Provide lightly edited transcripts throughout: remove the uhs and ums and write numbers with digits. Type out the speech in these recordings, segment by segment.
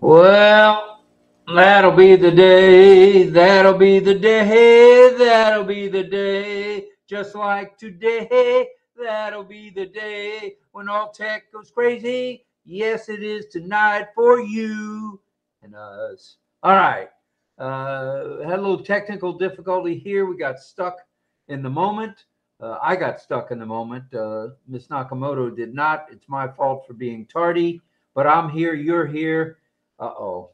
Well, that'll be the day, that'll be the day, that'll be the day, just like today, that'll be the day when all tech goes crazy. Yes, it is tonight for you and us. All right. Had a little technical difficulty here. We got stuck in the moment. I got stuck in the moment. Miss Nakamoto did not. It's my fault for being tardy, but I'm here. You're here. Uh-oh.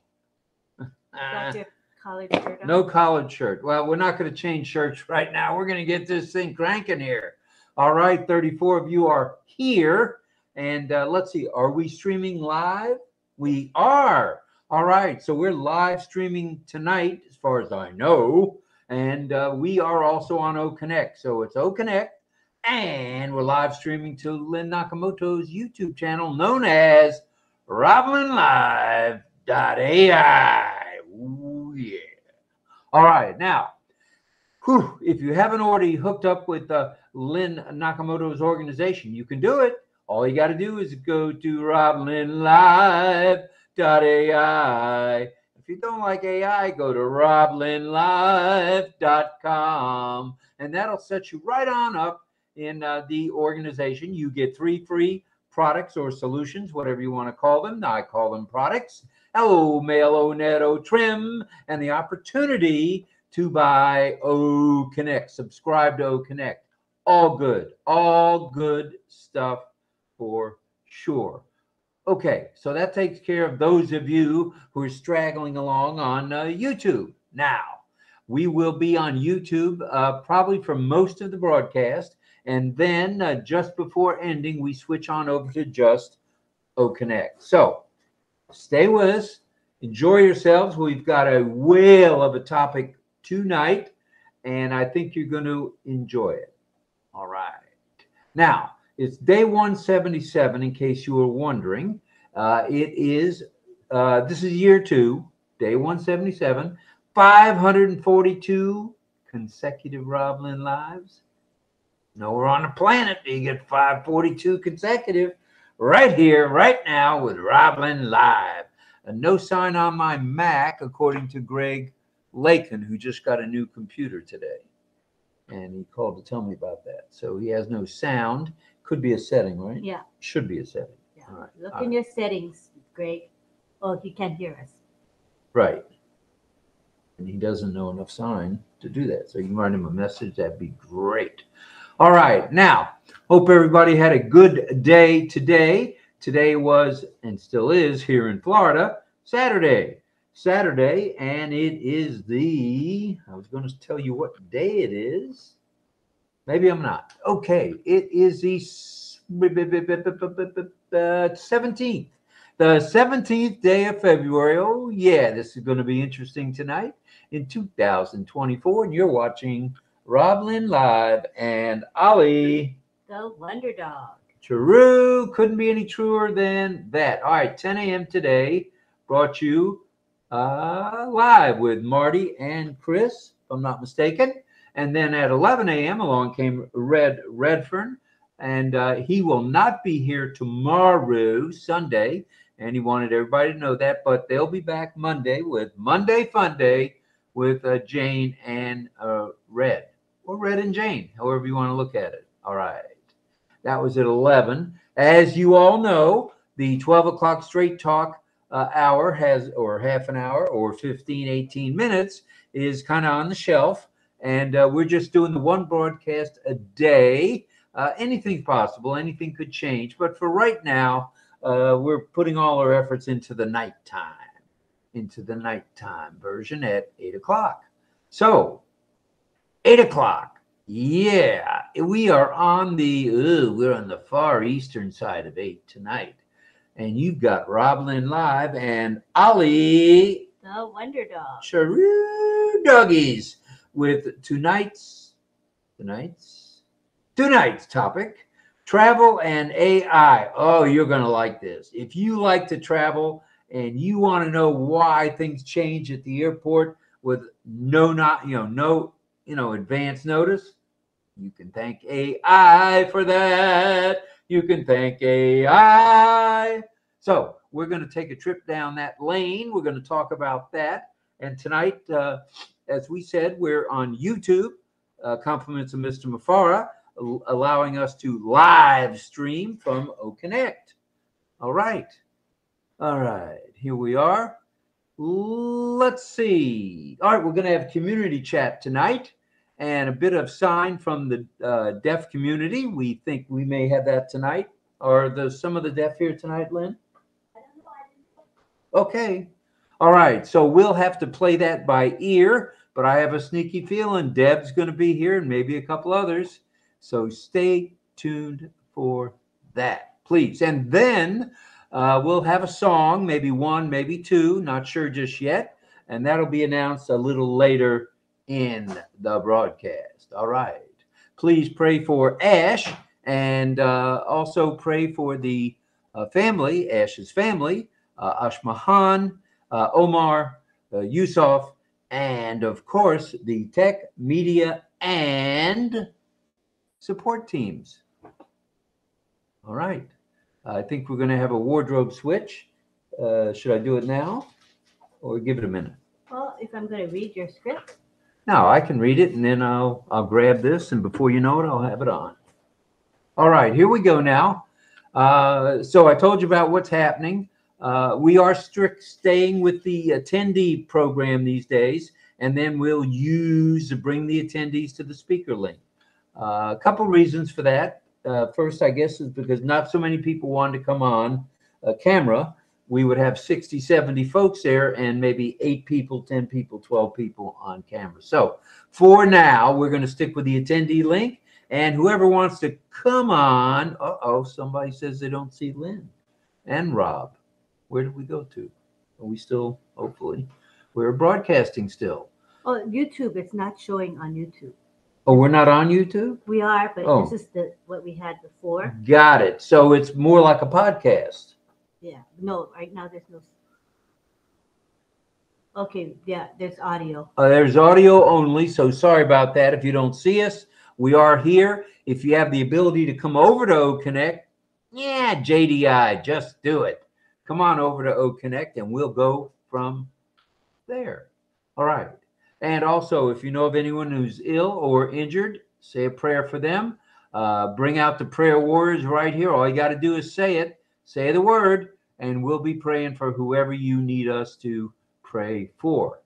Got your collared shirt on? No collared shirt. Well, we're not going to change shirts right now. We're going to get this thing cranking here. All right, 34 of you are here. And let's see, are we streaming live? We are. All right, so we're live streaming tonight, as far as I know. And we are also on OConnect. So it's OConnect. And we're live streaming to Lynn Nakamoto's YouTube channel known as RobLynnLive.ai. Ooh, yeah. All right. Now, if you haven't already hooked up with Lynn Nakamoto's organization, you can do it. All you got to do is go to RobLynnLive.ai. If you don't like AI, go to RobLynnLive.com, and that'll set you right on up in the organization. You get 3 free products or solutions, whatever you want to call them. Now, I call them products. Hello, Mail O Netto Trim, and the opportunity to buy OConnect. Subscribe to OConnect. All good stuff for sure. Okay, so that takes care of those of you who are straggling along on YouTube. Now, we will be on YouTube probably for most of the broadcast, and then just before ending, we switch on over to just OConnect. So stay with us. Enjoy yourselves. We've got a whale of a topic tonight, and I think you're going to enjoy it. All right. Now, it's day 177, in case you were wondering. This is year 2, day 177, 542 consecutive RobLynn lives. Nowhere on the planet do you get 542 consecutive. Right here, right now, with RobLynn Live. No sign on my Mac, according to Greg Lakin, who just got a new computer today. And he called to tell me about that. So he has no sound. Could be a setting, right? Yeah. Should be a setting. Yeah. All right. Look in your settings, Greg. Oh, he can't hear us. Right. And he doesn't know enough sign to do that. So you can write him a message. That'd be great. All right. Now, hope everybody had a good day today. Today was, and still is here in Florida, Saturday, and it is I was going to tell you what day it is. Maybe I'm not. Okay, it is the 17th. The 17th day of February. Oh, yeah, this is going to be interesting tonight in 2024. And you're watching RobLynn Live and Ollie, the Wonder Dog. True. Couldn't be any truer than that. All right, 10 a.m. today brought you live with Marty and Chris, if I'm not mistaken. And then at 11 a.m. along came Redfern, and he will not be here tomorrow, Sunday, and he wanted everybody to know that. But they'll be back Monday with Monday Fun Day with Jane and Red, or Red and Jane, however you want to look at it. All right. That was at 11. As you all know, the 12 o'clock Straight Talk hour has, or half an hour, or 15, 18 minutes is kind of on the shelf. And we're just doing the one broadcast a day. Anything's possible. Anything could change. But for right now, we're putting all our efforts into the nighttime version at 8 o'clock. So, 8 o'clock. Yeah, we are on we're on the far eastern side of 8 tonight. And you've got RobLynn Live and Ollie, the Wonder Dog. Charoo Doggies, with tonight's topic, travel and AI. Oh, you're going to like this. If you like to travel and you want to know why things change at the airport with no advance notice, you can thank AI for that. You can thank AI. So we're going to take a trip down that lane. We're going to talk about that. And tonight, as we said, we're on YouTube, compliments of Mr. Mafara, allowing us to live stream from OConnect. All right. All right. Here we are. Let's see. All right. We're going to have community chat tonight and a bit of sign from the deaf community. We think we may have that tonight. Are there some of the deaf here tonight, Lynn? Okay. All right. So we'll have to play that by ear, but I have a sneaky feeling Deb's going to be here and maybe a couple others. So stay tuned for that, please. And then we'll have a song, maybe one, maybe two, not sure just yet. And that'll be announced a little later in the broadcast. All right. Please pray for Ash and also pray for the family, Ash's family, Ashmahan, Omar, Yusuf, and of course, the tech, media, and support teams. All right. I think we're going to have a wardrobe switch. Should I do it now or give it a minute? Well, if I'm going to read your script. No, I can read it, and then I'll grab this, and before you know it, I'll have it on. All right, here we go now. So I told you about what's happening. We are staying with the attendee program these days, and then we'll bring the attendees to the speaker link. A couple reasons for that. First, I guess, is because not so many people wanted to come on camera. We would have 60, 70 folks there and maybe 8 people, 10 people, 12 people on camera. So for now, we're going to stick with the attendee link. And whoever wants to come on, somebody says they don't see Lynn and Rob. Where did we go to? Are we still, hopefully, we're broadcasting still. Oh, YouTube, it's not showing on YouTube. Oh, we're not on YouTube? We are, but this is what we had before. Got it. So it's more like a podcast. Yeah. No, right now there's no. Okay, yeah, there's audio. There's audio only, so sorry about that if you don't see us. We are here. If you have the ability to come over to OConnect, yeah, JDI, just do it. Come on over to OConnect and we'll go from there. All right. And also, if you know of anyone who's ill or injured, say a prayer for them. Bring out the prayer warriors right here. All you got to do is say it. Say the word, and we'll be praying for whoever you need us to pray for.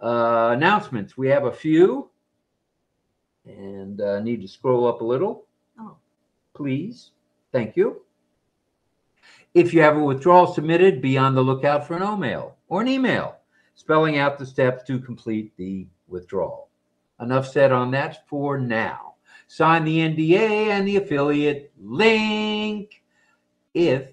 Announcements. We have a few. And I need to scroll up a little. Oh. Please. Thank you. If you have a withdrawal submitted, be on the lookout for an O-mail or an email spelling out the steps to complete the withdrawal. Enough said on that for now. Sign the NDA and the affiliate link if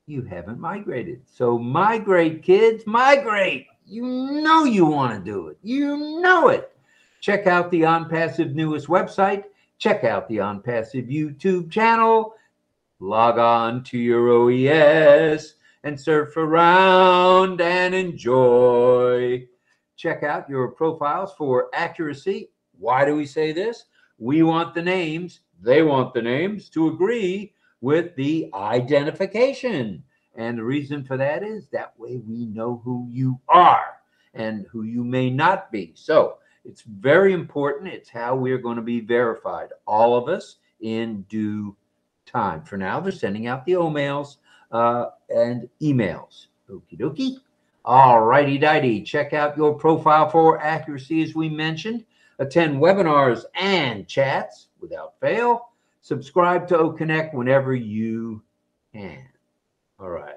you haven't migrated. So migrate, kids, migrate. You know you want to do it. You know it. Check out the ONPASSIVE newest website. Check out the ONPASSIVE YouTube channel. Log on to your OES and surf around and enjoy. Check out your profiles for accuracy. Why do we say this? We want the names, they want the names to agree with the identification. And the reason for that is that way we know who you are and who you may not be. So it's very important. It's how we're going to be verified, all of us, in due time. For now, they're sending out the O-mails and emails. Okie dokie. All righty dighty. Check out your profile for accuracy, as we mentioned. Attend webinars and chats without fail. Subscribe to OConnect whenever you can. All right.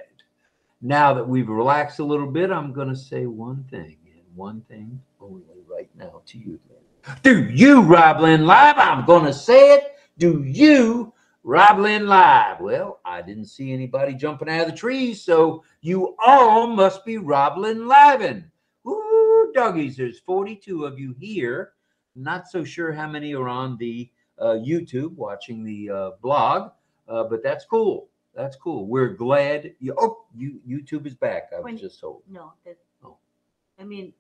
Now that we've relaxed a little bit, I'm going to say one thing, and one thing only right now to you. Do you, RobLynnLive? I'm going to say it. Do you, RobLynnLive? Well, I didn't see anybody jumping out of the trees, so you all must be RobLynnLiving. Ooh, doggies, there's 42 of you here. Not so sure how many are on the YouTube watching the blog, but that's cool. That's cool. We're glad YouTube is back. I was just told. No, I mean,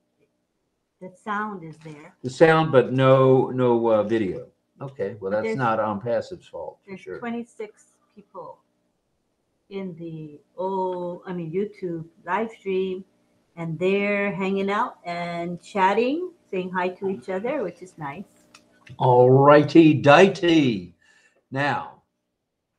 the sound is there. The sound, but no video. Okay, well, that's not ONPASSIVE's fault, for There's sure. 26 people. in the YouTube live stream, and they're hanging out and chatting, saying hi to each other, which is nice. All righty, dighty. Now,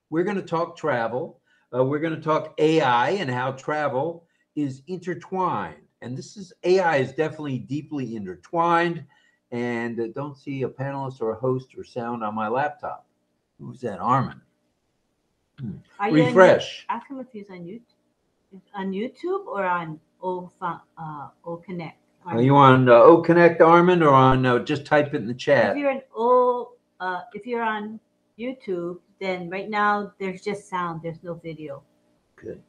we're going to talk travel. We're going to talk AI and how travel is intertwined. And AI is definitely deeply intertwined. And don't see a panelist or a host or sound on my laptop. Who's that? Armin. Are you Refresh. I'm confused on YouTube or on OConnect. Are you on OConnect, Armin, or on just type it in the chat? If you're on YouTube, then right now there's just sound. There's no video. Good.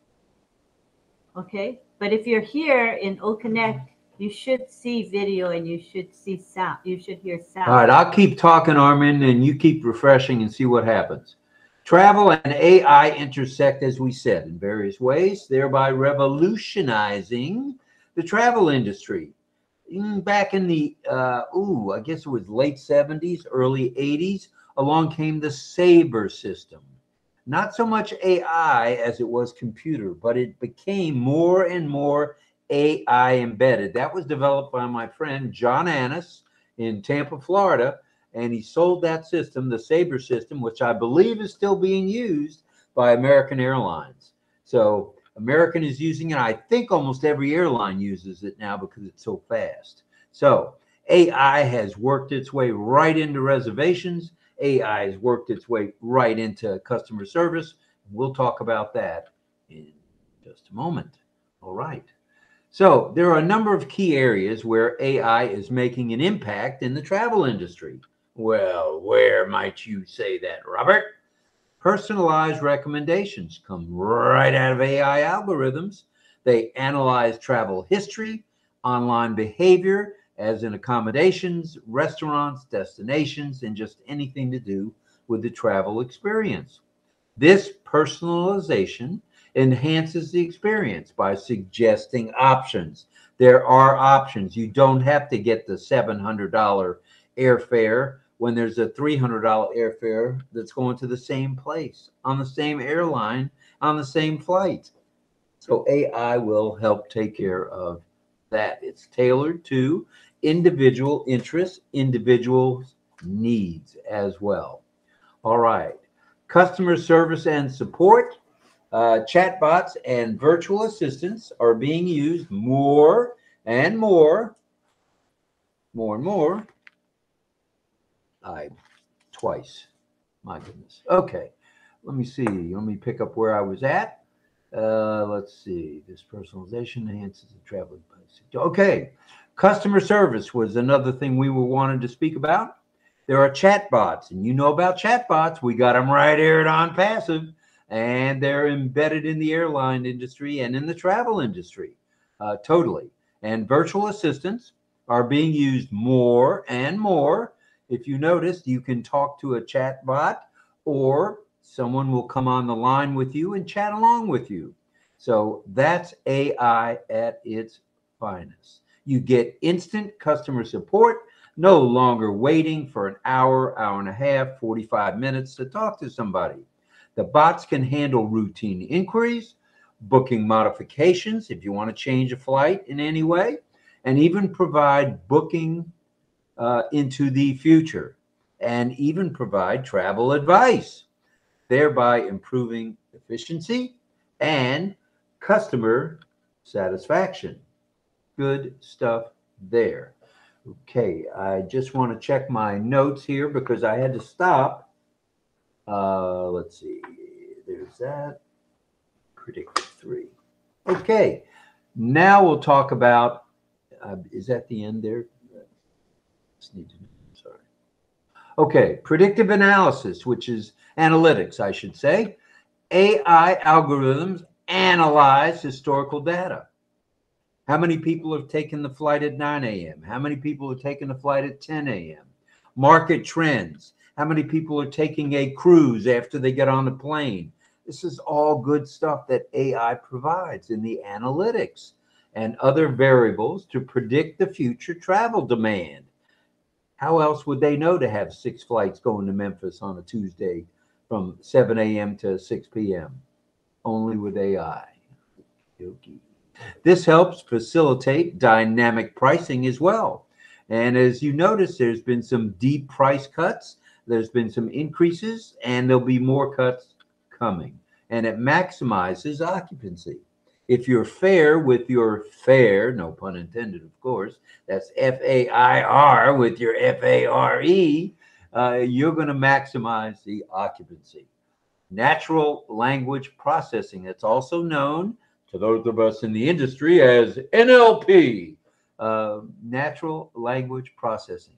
Okay, but if you're here in OConnect, you should see video and you should see sound. You should hear sound. All right, I'll keep talking, Armin, and you keep refreshing and see what happens. Travel and AI intersect, as we said, in various ways, thereby revolutionizing the travel industry. Back in the, I guess it was late 70s, early 80s, along came the Sabre system. Not so much AI as it was computer, but it became more and more AI embedded. That was developed by my friend John Annis in Tampa, Florida, and he sold that system, the Sabre system, which I believe is still being used by American Airlines. So American is using it. I think almost every airline uses it now because it's so fast. So AI has worked its way right into reservations. AI has worked its way right into customer service. We'll talk about that in just a moment. All right. So there are a number of key areas where AI is making an impact in the travel industry. Well, where might you say that, Robert? Personalized recommendations come right out of AI algorithms. They analyze travel history, online behavior, as in accommodations, restaurants, destinations, and just anything to do with the travel experience. This personalization enhances the experience by suggesting options. There are options. You don't have to get the $700 airfare when there's a $300 airfare that's going to the same place, on the same airline, on the same flight. So AI will help take care of that. It's tailored to individual interests, individual needs as well. All right. Customer service and support, chatbots and virtual assistants are being used more and more. Twice. My goodness. Okay. Let me see. Let me pick up where I was at. Let's see. This personalization enhances the travel. Okay. Customer service was another thing we wanted to speak about. There are chatbots, and you know about chatbots. We got them right here at OnPassive, and they're embedded in the airline industry and in the travel industry, totally. And virtual assistants are being used more and more. If you noticed, you can talk to a chatbot, or someone will come on the line with you and chat along with you. So that's AI at its finest. You get instant customer support, no longer waiting for an hour, hour and a half, 45 minutes to talk to somebody. The bots can handle routine inquiries, booking modifications if you want to change a flight in any way, and even provide booking into the future, and even provide travel advice, thereby improving efficiency and customer satisfaction. Good stuff there. Okay, I just want to check my notes here because I had to stop. Let's see, there's that. Predictive 3. Okay, now we'll talk about, is that the end there? Sorry. Okay, predictive analysis, which is analytics, I should say. AI algorithms analyze historical data. How many people have taken the flight at 9 a.m.? How many people have taken the flight at 10 a.m.? Market trends. How many people are taking a cruise after they get on the plane? This is all good stuff that AI provides in the analytics and other variables to predict the future travel demand. How else would they know to have 6 flights going to Memphis on a Tuesday from 7 a.m. to 6 p.m.? only with AI. Okay. This helps facilitate dynamic pricing as well. And as you notice, there's been some deep price cuts, there's been some increases, and there'll be more cuts coming. And it maximizes occupancy. If you're fair with your fare, no pun intended, of course, that's FAIR with your FARE, you're going to maximize the occupancy. Natural language processing. It's also known to those of us in the industry as NLP, natural language processing.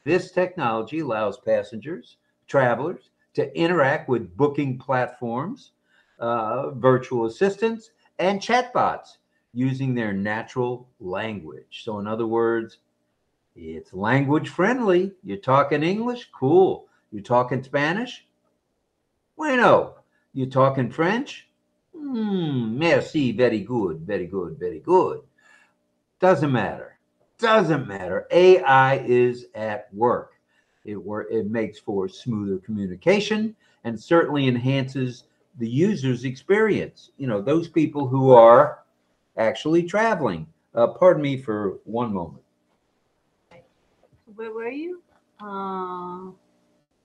This technology allows passengers, travelers, to interact with booking platforms, virtual assistants, and chatbots using their natural language. So in other words, it's language friendly. You're talking English? Cool. You're talking Spanish? Bueno. You're talking French? Merci. Very good. Very good. Very good. Doesn't matter. Doesn't matter. AI is at work. It makes for smoother communication and certainly enhances the user's experience. You know, those people who are actually traveling. Pardon me for one moment. Where were you?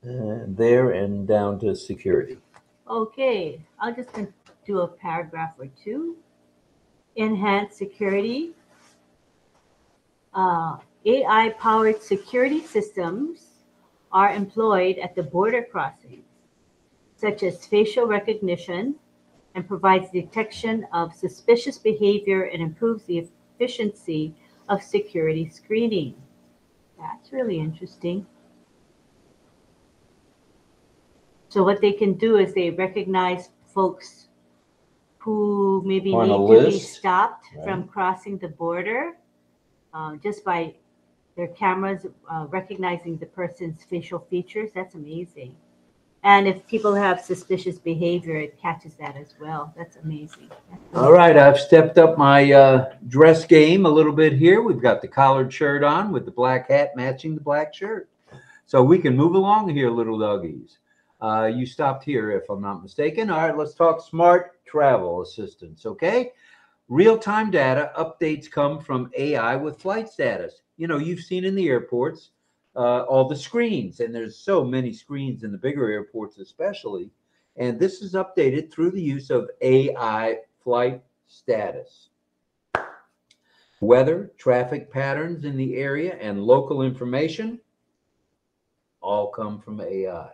There and down to security. Okay, I'll just do a paragraph or two. Enhance security. AI-powered security systems are employed at the border crossings, such as facial recognition, and provides detection of suspicious behavior and improves the efficiency of security screening. That's really interesting. So what they can do is they recognize folks who maybe On a need to be list, stopped right, from crossing the border just by their cameras recognizing the person's facial features. That's amazing. And if people have suspicious behavior, it catches that as well. That's amazing. All right, I've stepped up my dress game a little bit here. We've got the collared shirt on with the black hat matching the black shirt. So we can move along here, little doggies. You stopped here, if I'm not mistaken. All right, let's talk smart travel assistance, okay? Real-time data updates come from AI with flight status. You know, you've seen in the airports all the screens, and there's so many screens in the bigger airports especially. And this is updated through the use of AI flight status. Weather, traffic patterns in the area, and local information all come from AI.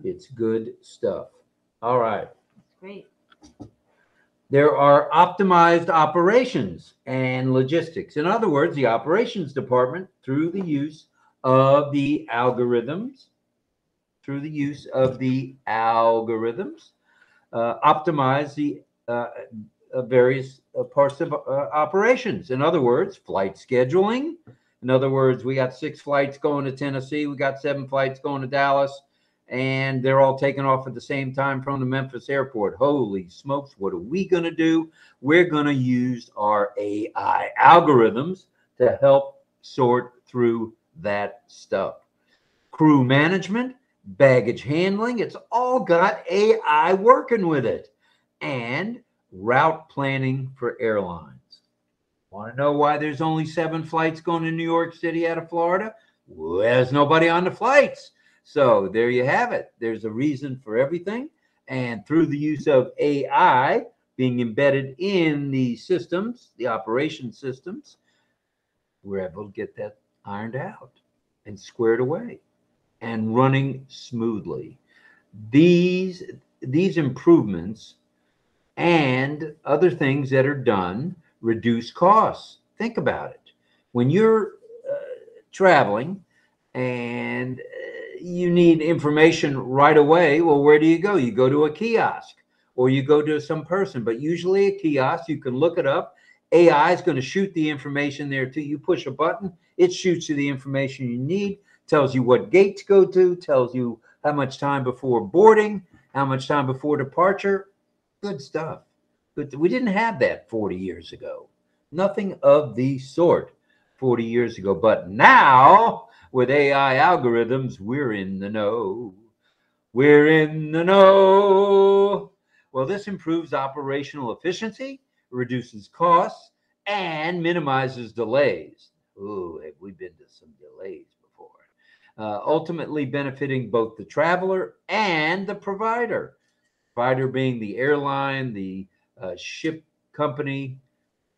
It's good stuff. All right. That's great. There are optimized operations and logistics. In other words, the operations department, through the use of the algorithms, optimize the various parts of operations. In other words, flight scheduling. In other words, we got 6 flights going to Tennessee. We got 7 flights going to Dallas. And they're all taking off at the same time from the Memphis airport. Holy smokes, what are we going to do? We're going to use our AI algorithms to help sort through that stuff. Crew management, baggage handling, it's all got AI working with it. And route planning for airlines. Want to know why there's only 7 flights going to New York City out of Florida? Well, there's nobody on the flights. So there you have it. There's a reason for everything. And through the use of AI being embedded in the systems, the operation systems, we're able to get that ironed out and squared away and running smoothly. These improvements and other things that are done reduce costs. Think about it. When you're traveling and you need information right away, well, where do you go? You go to a kiosk or you go to some person, but usually a kiosk, you can look it up. AI is going to shoot the information there too. You push a button, it shoots you the information you need, tells you what gate to go to, tells you how much time before boarding, how much time before departure. Good stuff. But we didn't have that 40 years ago. Nothing of the sort 40 years ago. But now, with AI algorithms, we're in the know. We're in the know. Well, this improves operational efficiency, reduces costs, and minimizes delays. Ooh, have we been to some delays before? Ultimately benefiting both the traveler and the provider. Provider being the airline, the ship company,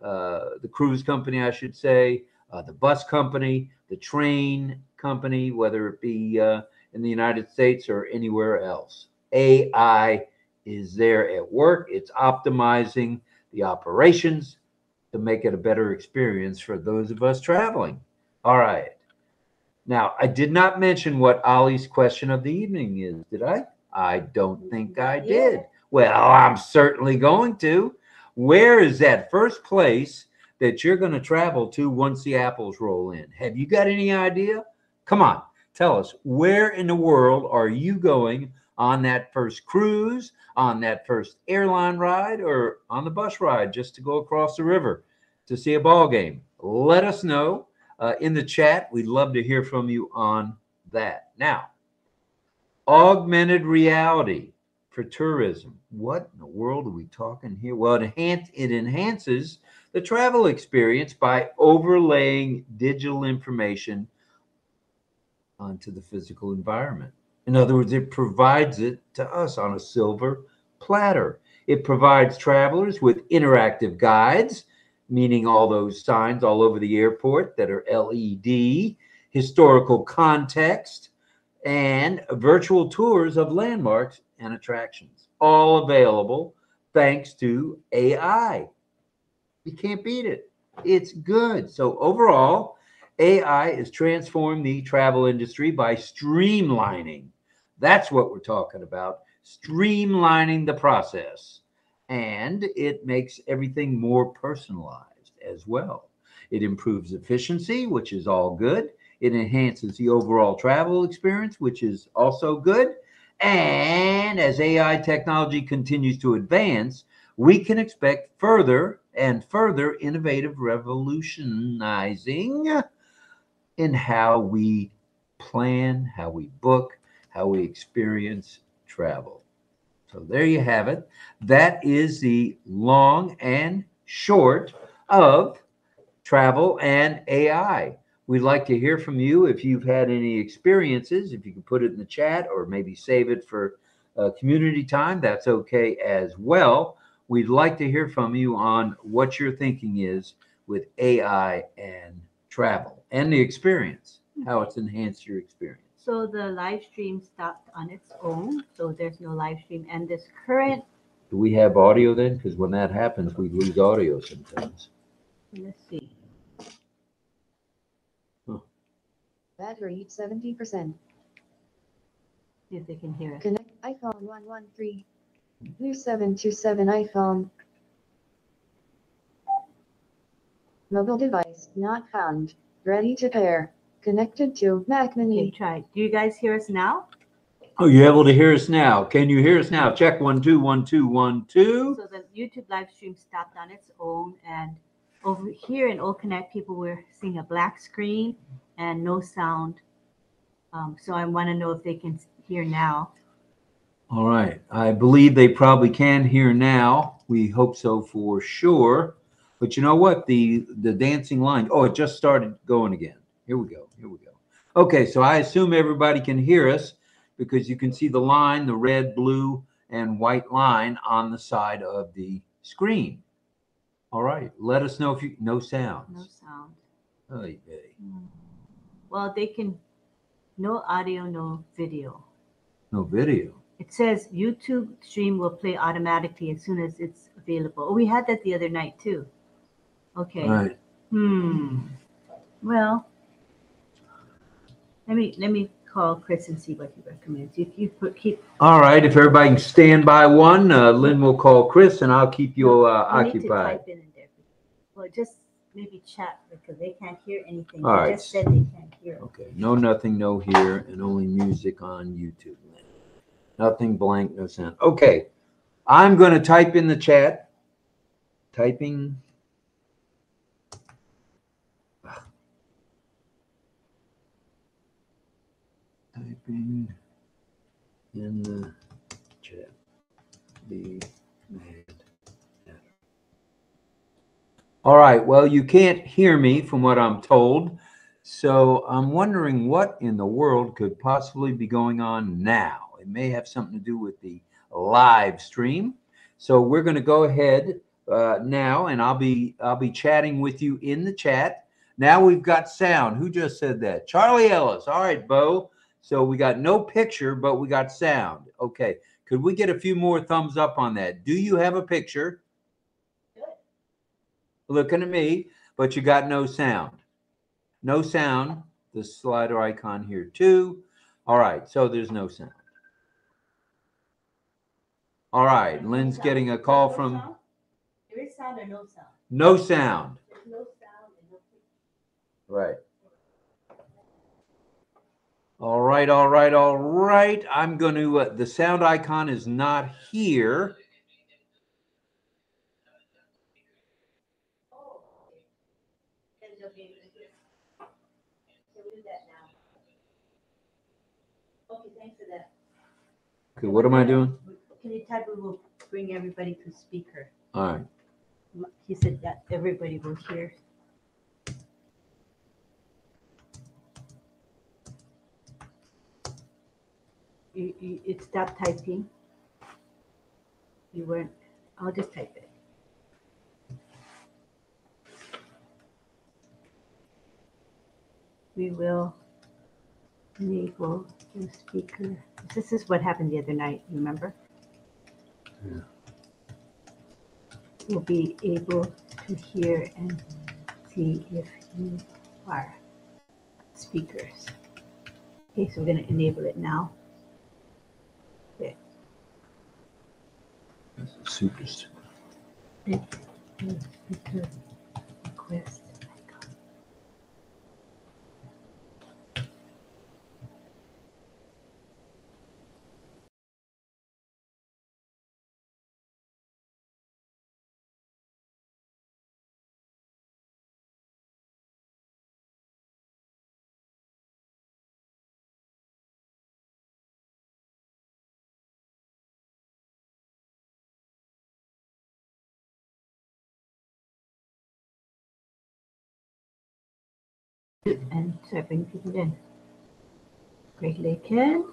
the cruise company, I should say, the bus company, the train company, whether it be in the United States or anywhere else. AI is there at work. It's optimizing the operations to make it a better experience for those of us traveling. All right. Now, I did not mention what Ollie's question of the evening is, did I? I don't think I did. Well, I'm certainly going to. Where is that first place that you're going to travel to once the apples roll in? Have you got any idea? Come on, tell us. Where in the world are you going on that first cruise, on that first airline ride, or on the bus ride just to go across the river to see a ball game? Let us know in the chat. We'd love to hear from you on that. Now, augmented reality for tourism. What in the world are we talking here? Well, it enhances the travel experience by overlaying digital information onto the physical environment. In other words, it provides it to us on a silver platter. It provides travelers with interactive guides, meaning all those signs all over the airport that are LED, historical context, and virtual tours of landmarks and attractions, all available thanks to AI. You can't beat it. It's good. So overall, AI has transformed the travel industry by streamlining. That's what we're talking about, streamlining the process. And it makes everything more personalized as well. It improves efficiency, which is all good. It enhances the overall travel experience, which is also good. And as AI technology continues to advance, we can expect further and further innovative revolutionizing in how we plan, how we book, how we experience travel. So there you have it. That is the long and short of travel and AI. We'd like to hear from you if you've had any experiences. If you can put it in the chat or maybe save it for community time, that's okay as well. We'd like to hear from you on what your thinking is with AI and travel and the experience, how it's enhanced your experience. So the live stream stopped on its own, so there's no live stream. And this current, Do we have audio then? Because when that happens, we lose audio sometimes. let's see. Battery 70%. See if they can hear us. Connect iPhone 113. New 727 iPhone. Mobile device not found. Ready to pair. Connected to Mac Okay, Mini. try. Do you guys hear us now? Oh, you're able to hear us now. Can you hear us now? Check 1 2 1 2 1 2. So the YouTube live stream stopped on its own, and over here in OConnect, people were seeing a black screen and no sound. So I want to know if they can hear now. All right. I believe they probably can hear now. We hope so for sure. But you know what? The dancing line. Oh, it just started going again. Here we go. Here we go. Okay, so I assume everybody can hear us because you can see the line, the red, blue, and white line on the side of the screen. All right. Let us know if you no sounds. No sound. Oy vey. Well, they can. No audio, no video. No video. It says YouTube stream will play automatically as soon as it's available. Oh, we had that the other night too. Okay. All right. Well, let me call Chris and see what he recommends. If you keep. All right. If everybody can stand by one, Lynn will call Chris, and I'll keep you You occupied. need to type in there. Well, just maybe chat because they can't hear anything. All They right. just said they can't hear. Okay. No nothing, no here, and only music on YouTube. Nothing, blank, no sound. Okay. I'm going to type in the chat. Typing. Typing in the chat. The All right. Well, you can't hear me from what I'm told. So I'm wondering what in the world could possibly be going on now. It may have something to do with the live stream. So we're going to go ahead now, and I'll be chatting with you in the chat. Now we've got sound. Who just said that? Charlie Ellis. All right, Bo. So we got no picture, but we got sound. Okay. Could we get a few more thumbs up on that? Do you have a picture? Looking at me, but you got no sound. No sound. The slider icon here too. All right, so there's no sound. All right, Lynn's getting a call from. There is sound or no sound? No sound. There's no sound and no picture. Right. All right, all right, all right. I'm going to, the sound icon is not here. Okay, thanks for that. Okay, what am I doing? Can you type we will bring everybody to speaker? All right. He said that everybody will hear. It stopped typing. You weren't. I'll just type it. We will enable the speaker. This is what happened the other night, remember? Yeah. We'll be able to hear and see if you are speakers. Okay, so we're going to enable it now. Okay. Super. Speaker request. And start bringing people in. Greg Lakin,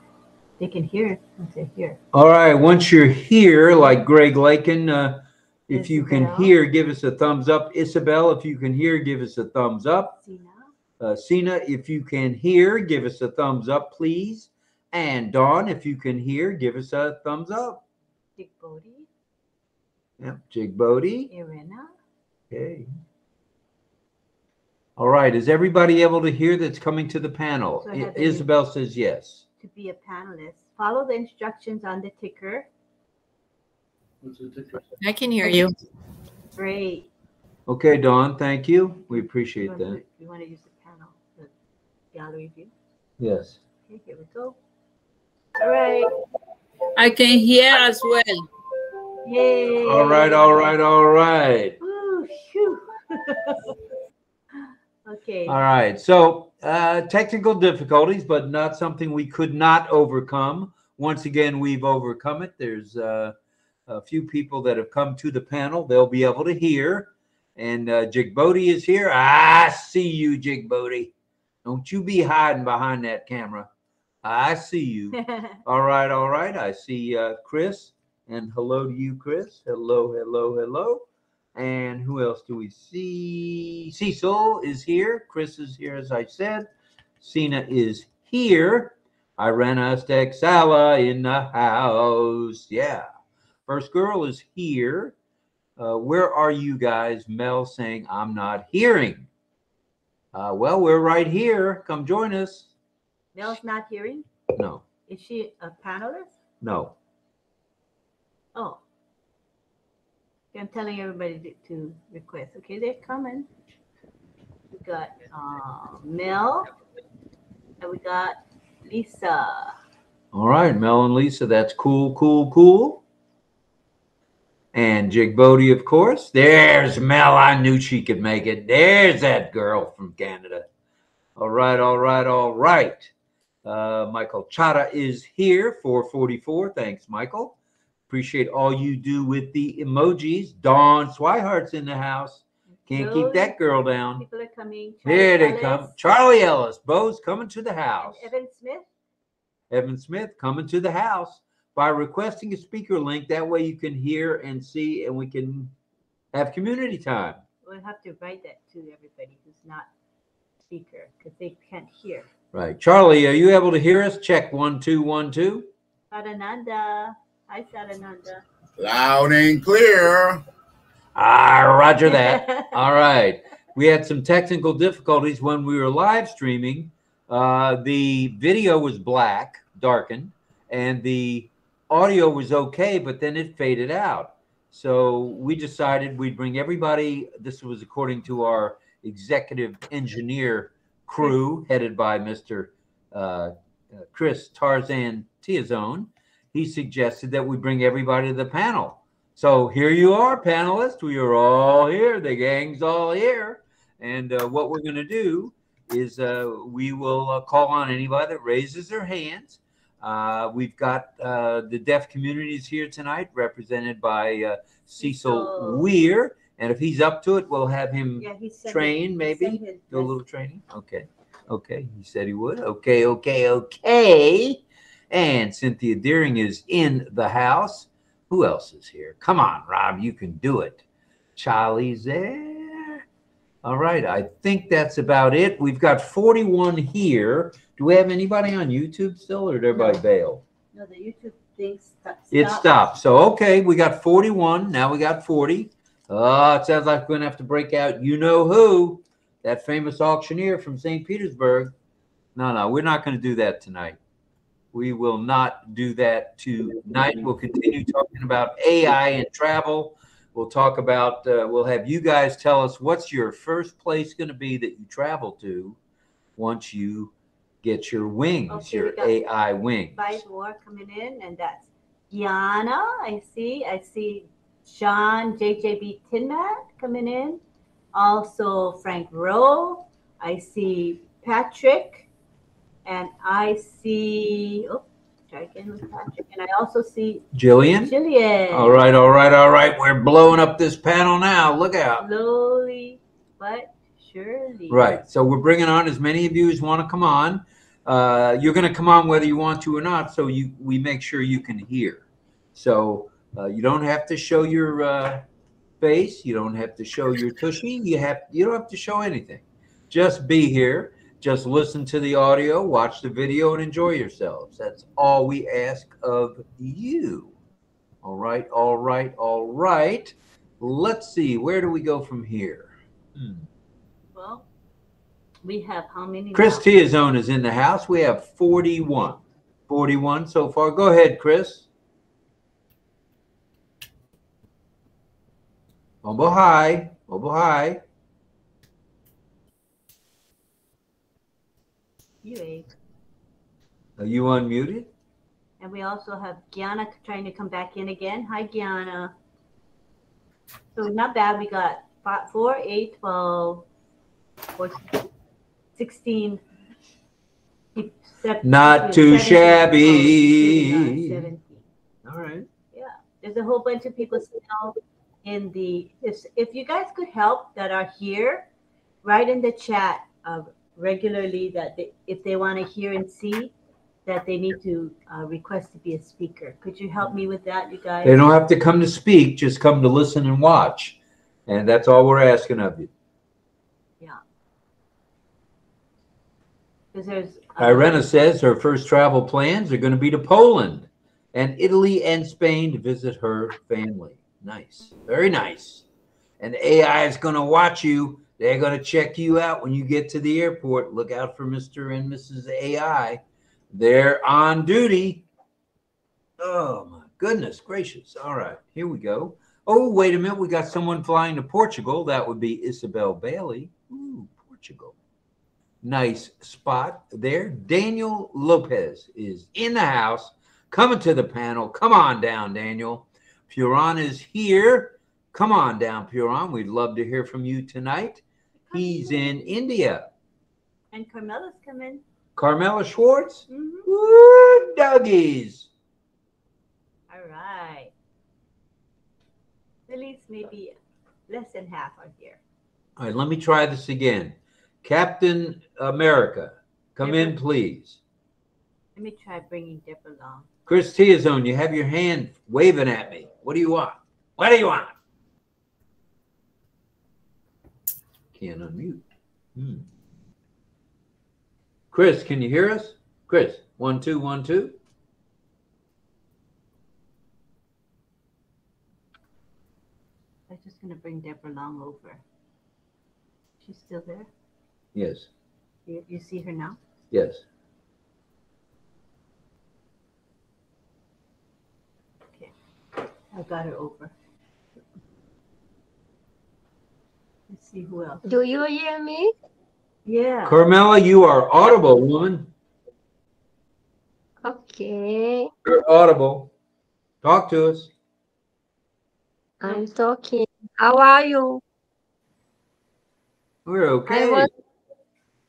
they can hear it once they're here. All right, once you're here, like Greg Lakin, if you can Isabel. hear, give us a thumbs up. Isabel, if you can hear, give us a thumbs up. Sina. Sina, if you can hear, give us a thumbs up, please. And Dawn, if you can hear, give us a thumbs up. Dick Bodie. Yep, Jig Bodie. Irena. Okay. All right, is everybody able to hear that's coming to the panel? So Heather, Isabel says yes. To be a panelist, follow the instructions on the ticker. What's the ticker? I can hear you. Great. Okay, Dawn, thank you. We appreciate that. You want to use the panel, the gallery view? Yes. Okay, here we go. All right. I can hear as well. Yay. All right, all right, all right. Woo, phew. Okay. All right. So technical difficulties, but not something we could not overcome. Once again, we've overcome it. There's a few people that have come to the panel. They'll be able to hear. And Jig Bodie is here. I see you, Jig Bodie. Don't you be hiding behind that camera. I see you. All right, all right. I see Chris. And hello to you, Chris. Hello, hello, hello. And who else do we see? Cecil is here. Chris is here, as I said. Sina is here. Irena Stexala in the house. Yeah. First girl is here. Where are you guys? Mel saying, I'm not hearing. Well, we're right here. Come join us. Mel's not hearing? No. Is she a panelist? No. Oh. I'm telling everybody to request. Okay, they're coming. We got Mel, and we got Lisa. All right, Mel and Lisa. That's cool, cool, cool. And Jig Bodie, of course. There's Mel. I knew she could make it. There's that girl from Canada. All right, all right, all right. Michael Chata is here, 444. Thanks, Michael. Appreciate all you do with the emojis. Dawn Swihart's in the house. Can't keep that girl down. People are coming. Here they come. Charlie Ellis. Bo's coming to the house. And Evan Smith. Evan Smith coming to the house by requesting a speaker link. That way you can hear and see, and we can have community time. We'll have to write that to everybody who's not speaker because they can't hear. Right. Charlie, are you able to hear us? Check 1 2 1 2. Sadananda. Hi, Sadananda. Loud and clear. Roger that. All right. We had some technical difficulties when we were live streaming. The video was black, darkened, and the audio was okay, but then it faded out. So we decided we'd bring everybody. This was according to our executive engineer crew, headed by Mr. Chris Tarzan Tiazone. He suggested that we bring everybody to the panel. So here you are, panelists. We are all here. The gang's all here. And what we're going to do is we will call on anybody that raises their hands. We've got the deaf communities here tonight, represented by Cecil Weir. And if he's up to it, we'll have him train, maybe do a little training. Okay. Okay. He said he would. Okay. Okay. Okay. And Cynthia Deering is in the house. Who else is here? Come on, Rob, you can do it. Charlie's there. All right, I think that's about it. We've got 41 here. Do we have anybody on YouTube still, or did everybody bail? No, the YouTube thing stopped. It stopped. So, okay, we got 41. Now we got 40. Oh, it sounds like we're going to have to break out you-know-who, that famous auctioneer from St. Petersburg. No, we're not going to do that tonight. We will not do that tonight. We'll continue talking about AI and travel. We'll talk about, we'll have you guys tell us what's your first place going to be that you travel to once you get your wings, okay, your AI wings. 5 more coming in, and that's Gianna. I see Sean JJB Tinmat coming in. Also Frank Rowe. I see Patrick. And I see, try again with Patrick. And I also see Jillian. All right. We're blowing up this panel now. Look out. Slowly but surely. Right. So we're bringing on as many of you as want to come on. You're going to come on whether you want to or not. So we make sure you can hear. So you don't have to show your face. You don't have to show your tushy. You don't have to show anything. Just be here. Just listen to the audio, watch the video, and enjoy yourselves. That's all we ask of you. All right. Let's see. Where do we go from here? Well, we have how many? Chris Tiazone is in the house. We have 41. 41 so far. Go ahead, Chris. Obo hi. Are you unmuted? And we also have Gianna trying to come back in again. Hi, Gianna. So not bad. We got 4, 8, 12, 14, 16. 17, Not too 17, shabby. 17. All right. Yeah, there's a whole bunch of people still in the. If you guys could help that are here, write in the chat regularly that if they want to hear and see, that they need to request to be a speaker. Could you help me with that, you guys? They don't have to come to speak, just come to listen and watch. And that's all we're asking of you. Yeah. Because there's Irena says her first travel plans are going to be to Poland and Italy and Spain to visit her family. Nice. Very nice. And AI is going to watch you. They're going to check you out when you get to the airport. Look out for Mr. and Mrs. AI. They're on duty. Oh, my goodness gracious. All right, here we go. Oh, wait a minute. We got someone flying to Portugal. That would be Isabel Bailey. Ooh, Portugal. Nice spot there. Daniel Lopez is in the house, coming to the panel. Come on down, Daniel. Puran is here. Come on down, Puran. We'd love to hear from you tonight. He's in India. And Carmela's coming. Carmela Schwartz? Mm-hmm. Woo, doggies. All right. At least maybe less than half are here. All right, let me try this again. Captain America, come in, please. Let me try bringing Deborah along. Chris Tiazone, you have your hand waving at me. What do you want? What do you want? Can't unmute. Chris, can you hear us? Chris, 1 2 1 2. I'm just going to bring Deborah along over. She's still there? Yes. You see her now? Yes. Okay. I got her over. Let's see who else. Do you hear me? Yeah. Carmela, you are audible, woman. Okay, You're audible. Talk to us. I'm talking. How are you? We're okay.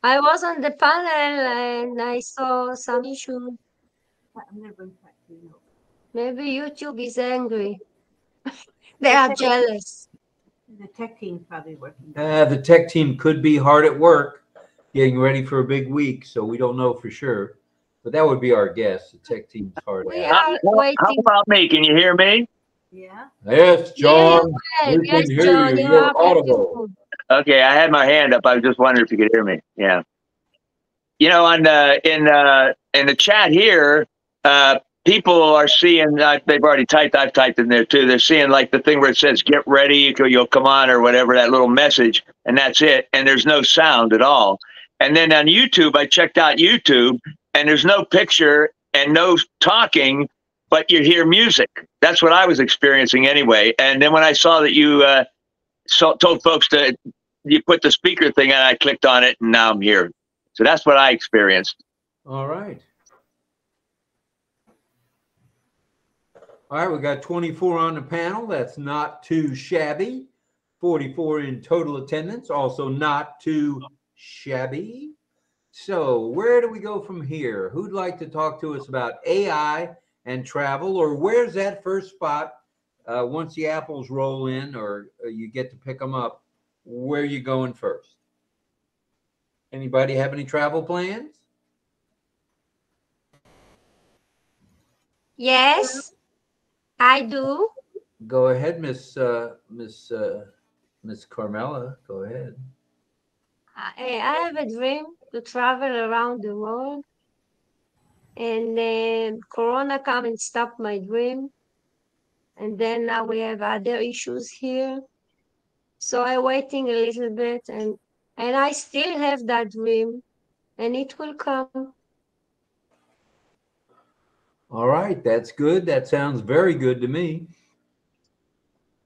I was on the panel and I saw some issues. I'm going to bring Patrick over. Maybe YouTube is angry. They are jealous. The tech team's probably working. The tech team could be hard at work getting ready for a big week, so we don't know for sure. But that would be our guess. The tech team's hard We at are How waiting. about me? Can you hear me? Yeah. Yes, John. Yeah, We yes, can hear John, you. you You're are audible. beautiful. Okay, I had my hand up. I was just wondering if you could hear me. Yeah. You know, in the chat here, people are seeing. They've already typed. I've typed in there too. They're seeing like the thing where it says "Get ready," you'll come on or whatever, that little message, and that's it. And there's no sound at all. And then on YouTube, I checked out YouTube, and there's no picture and no talking, but you hear music. That's what I was experiencing anyway. And then when I saw that you told folks to you put the speaker thing on, I clicked on it, and now I'm here. So that's what I experienced. All right. All right, we got 24 on the panel. That's not too shabby. 44 in total attendance, also not too shabby. So where do we go from here? Who'd like to talk to us about AI and travel, or where's that first spot once the apples roll in or you get to pick them up? Where are you going first? Anybody have any travel plans? Yes, I do. Go ahead, Miss Carmela. Go ahead. I have a dream to travel around the world, and then Corona come and stop my dream. And then now we have other issues here. So I'm waiting a little bit, and I still have that dream, and it will come. All right, that's good. That sounds very good to me.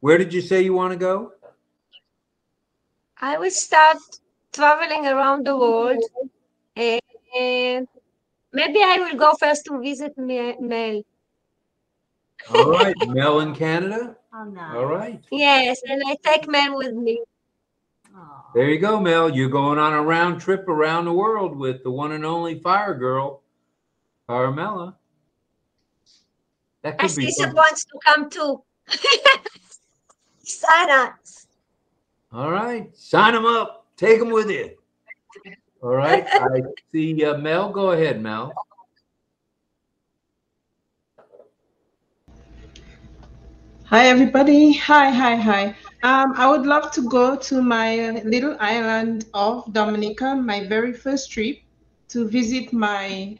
Where did you say you want to go? I will start traveling around the world, and maybe I will go first to visit Mel. All right, Mel in Canada. Oh, nice. All right. Yes, and I take Mel with me. Oh. There you go, Mel. You're going on a round trip around the world with the one and only fire girl, Carmela. That My could be sister fun. wants to come too. Sarah. All right, sign them up. Take them with you. All right, I see Mel. Go ahead, Mel. Hi, everybody. Hi. I would love to go to my little island of Dominica, my very first trip, to visit my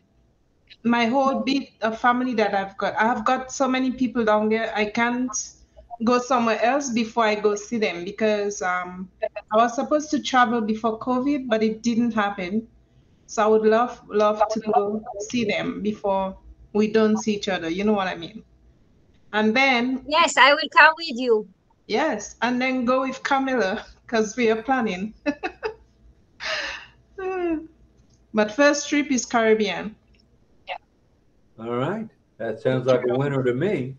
whole bit of family that I've got. I have got so many people down there. I can't go somewhere else before I go see them because I was supposed to travel before COVID, but it didn't happen. So I would love to go see them before we don't see each other. You know what I mean? And then Yes, I will come with you. yes, and then go with Camilla because we are planning. But first trip is Caribbean. All right, that sounds like a winner to me.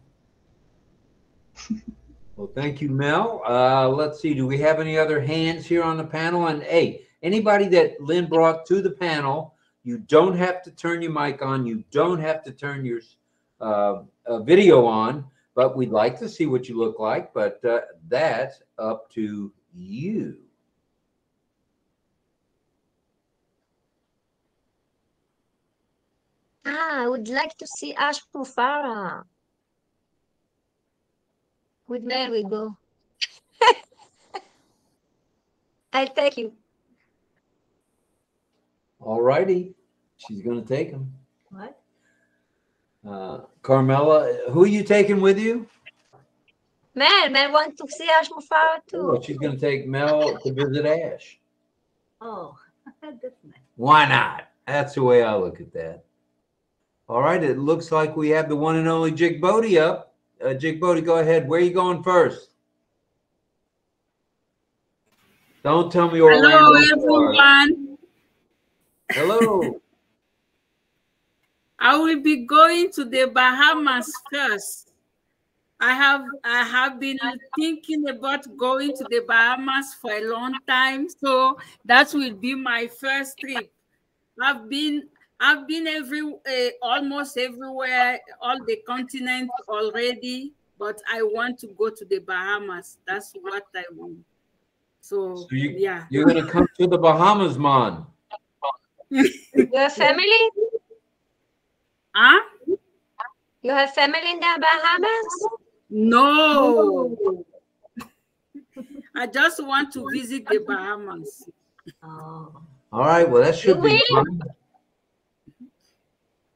Well, thank you, Mel. Let's see. Do we have any other hands here on the panel? And hey, anybody that Lynn brought to the panel, you don't have to turn your mic on. You don't have to turn your video on, but we'd like to see what you look like. But that's up to you. I would like to see Ashmufara. There we go. I take you. All righty. She's going to take him. What? Carmela, who are you taking with you? Mel want to see Ashmufara too. Oh, she's going to take Mel to visit Ash. Oh, that's nice. Why not? That's the way I look at that. All right. It looks like we have the one and only Jig Bodie up. Jig Bodie, go ahead. Where are you going first? Don't tell me Orlando. Hello, everyone. Hello. I will be going to the Bahamas first. I have been thinking about going to the Bahamas for a long time, so that will be my first trip. I've been almost everywhere, all the continents already, but I want to go to the Bahamas. That's what I want. So yeah, You're gonna come to the Bahamas, man. Your family? Huh? You have family in the Bahamas? No. I just want to visit the Bahamas. Oh. All right. Well, that should be fun.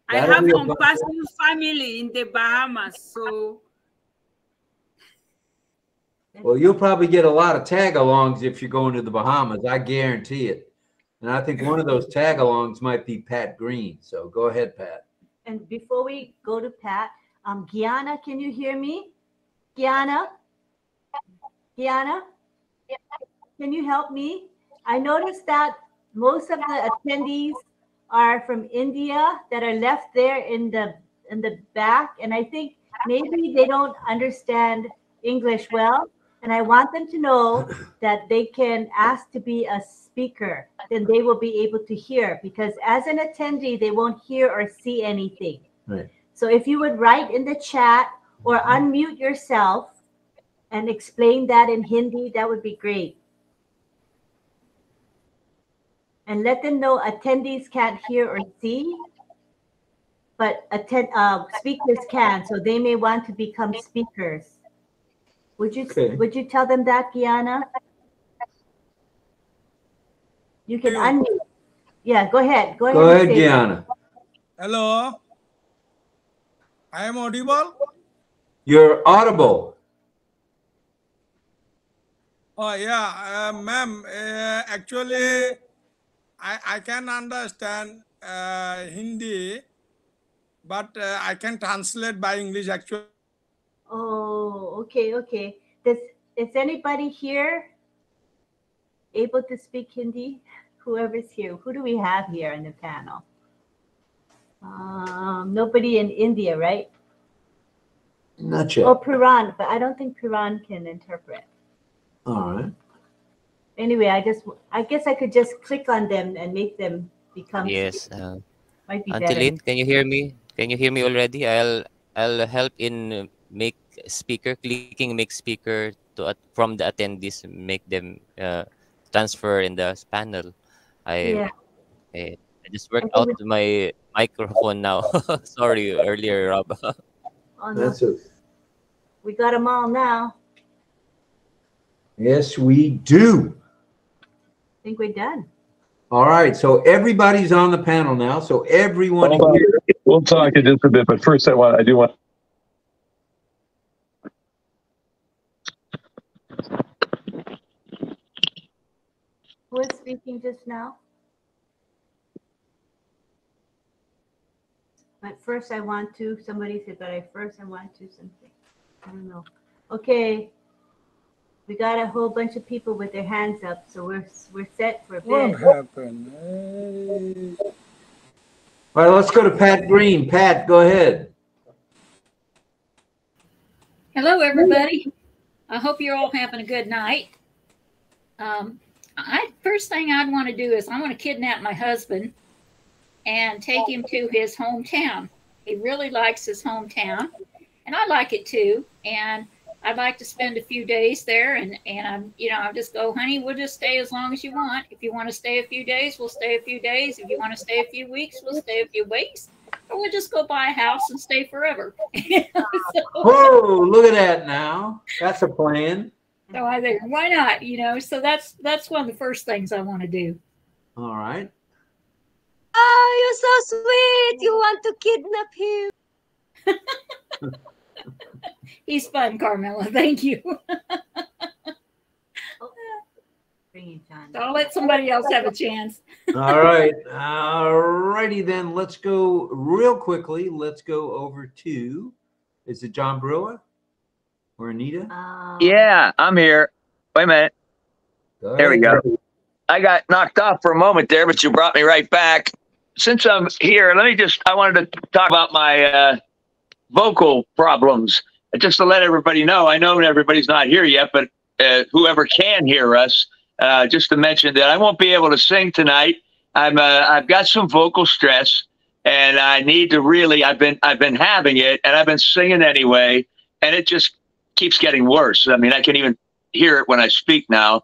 I have ONPASSIVE family in the Bahamas, so. Well, you'll probably get a lot of tag-alongs if you're going to the Bahamas. I guarantee it. And I think one of those tag-alongs might be Pat Green. So go ahead, Pat. And before we go to Pat, Gianna, can you hear me? Gianna? Gianna? Can you help me? I noticed that most of the attendees are from India that are left there in the back. And I think maybe they don't understand English well. And I want them to know that they can ask to be a speaker. Then they will be able to hear, because as an attendee, they won't hear or see anything. Right. So if you would write in the chat or unmute yourself and explain that in Hindi, that would be great. And let them know attendees can't hear or see, but speakers can. So they may want to become speakers. Would you tell them that, Gianna? You can unmute. Yeah, go ahead. Go ahead, Gianna. Hello. I am audible? You're audible. Oh, yeah, ma'am. Actually, I can understand Hindi, but I can translate by English actually. Oh, okay, okay. Is anybody here able to speak Hindi? Whoever's here. Who do we have here in the panel? Nobody in India, right? Not yet. Oh, Piran, but I don't think Piran can interpret. All right. Anyway, I guess I could just click on them and make them become. Yes. Might be Auntie better. Lynn, can you hear me? Can you hear me already? I'll help in make speaker, clicking make speaker to from the attendees, make them transfer in the panel. I just worked out my microphone now. Sorry earlier, Rob. Oh, no. We got them all now. Yes, we do. I think we're done. All right. So everybody's on the panel now. So everyone here. We'll talk in just a bit, but first I do want. Who was speaking just now? But first I want to, somebody said, but first I want to something. I don't know. Okay. We got a whole bunch of people with their hands up, so we're set for a bit. What happened? All right, let's go to Pat Green. Pat, go ahead. Hello, everybody. I hope you're all having a good night. First thing I'd want to do is I want to kidnap my husband and take him to his hometown. He really likes his hometown, and I like it too. And I'd like to spend a few days there, and I'll just go, honey, we'll just stay as long as you want. If you want to stay a few days, we'll stay a few days. If you want to stay a few weeks, we'll stay a few weeks. we'll just go buy a house and stay forever. So, Whoa, look at that now. That's a plan. so I think, why not? So that's one of the first things I want to do. All right. Oh, you're so sweet. You want to kidnap him. He's fun, Carmela. Thank you. So I'll let somebody else have a chance. All right. All righty then. Let's go real quickly. Let's go over to, is it John Brewer or Anita? Yeah, I'm here. Wait a minute. There we go. John. I got knocked off for a moment there, but you brought me right back. Since I'm here, I wanted to talk about my vocal problems. Just to let everybody know, I know everybody's not here yet, but whoever can hear us, just to mention that I won't be able to sing tonight. I've got some vocal stress, and I need to really. I've been having it, and I've been singing anyway, and it just keeps getting worse. I mean, I can even hear it when I speak now.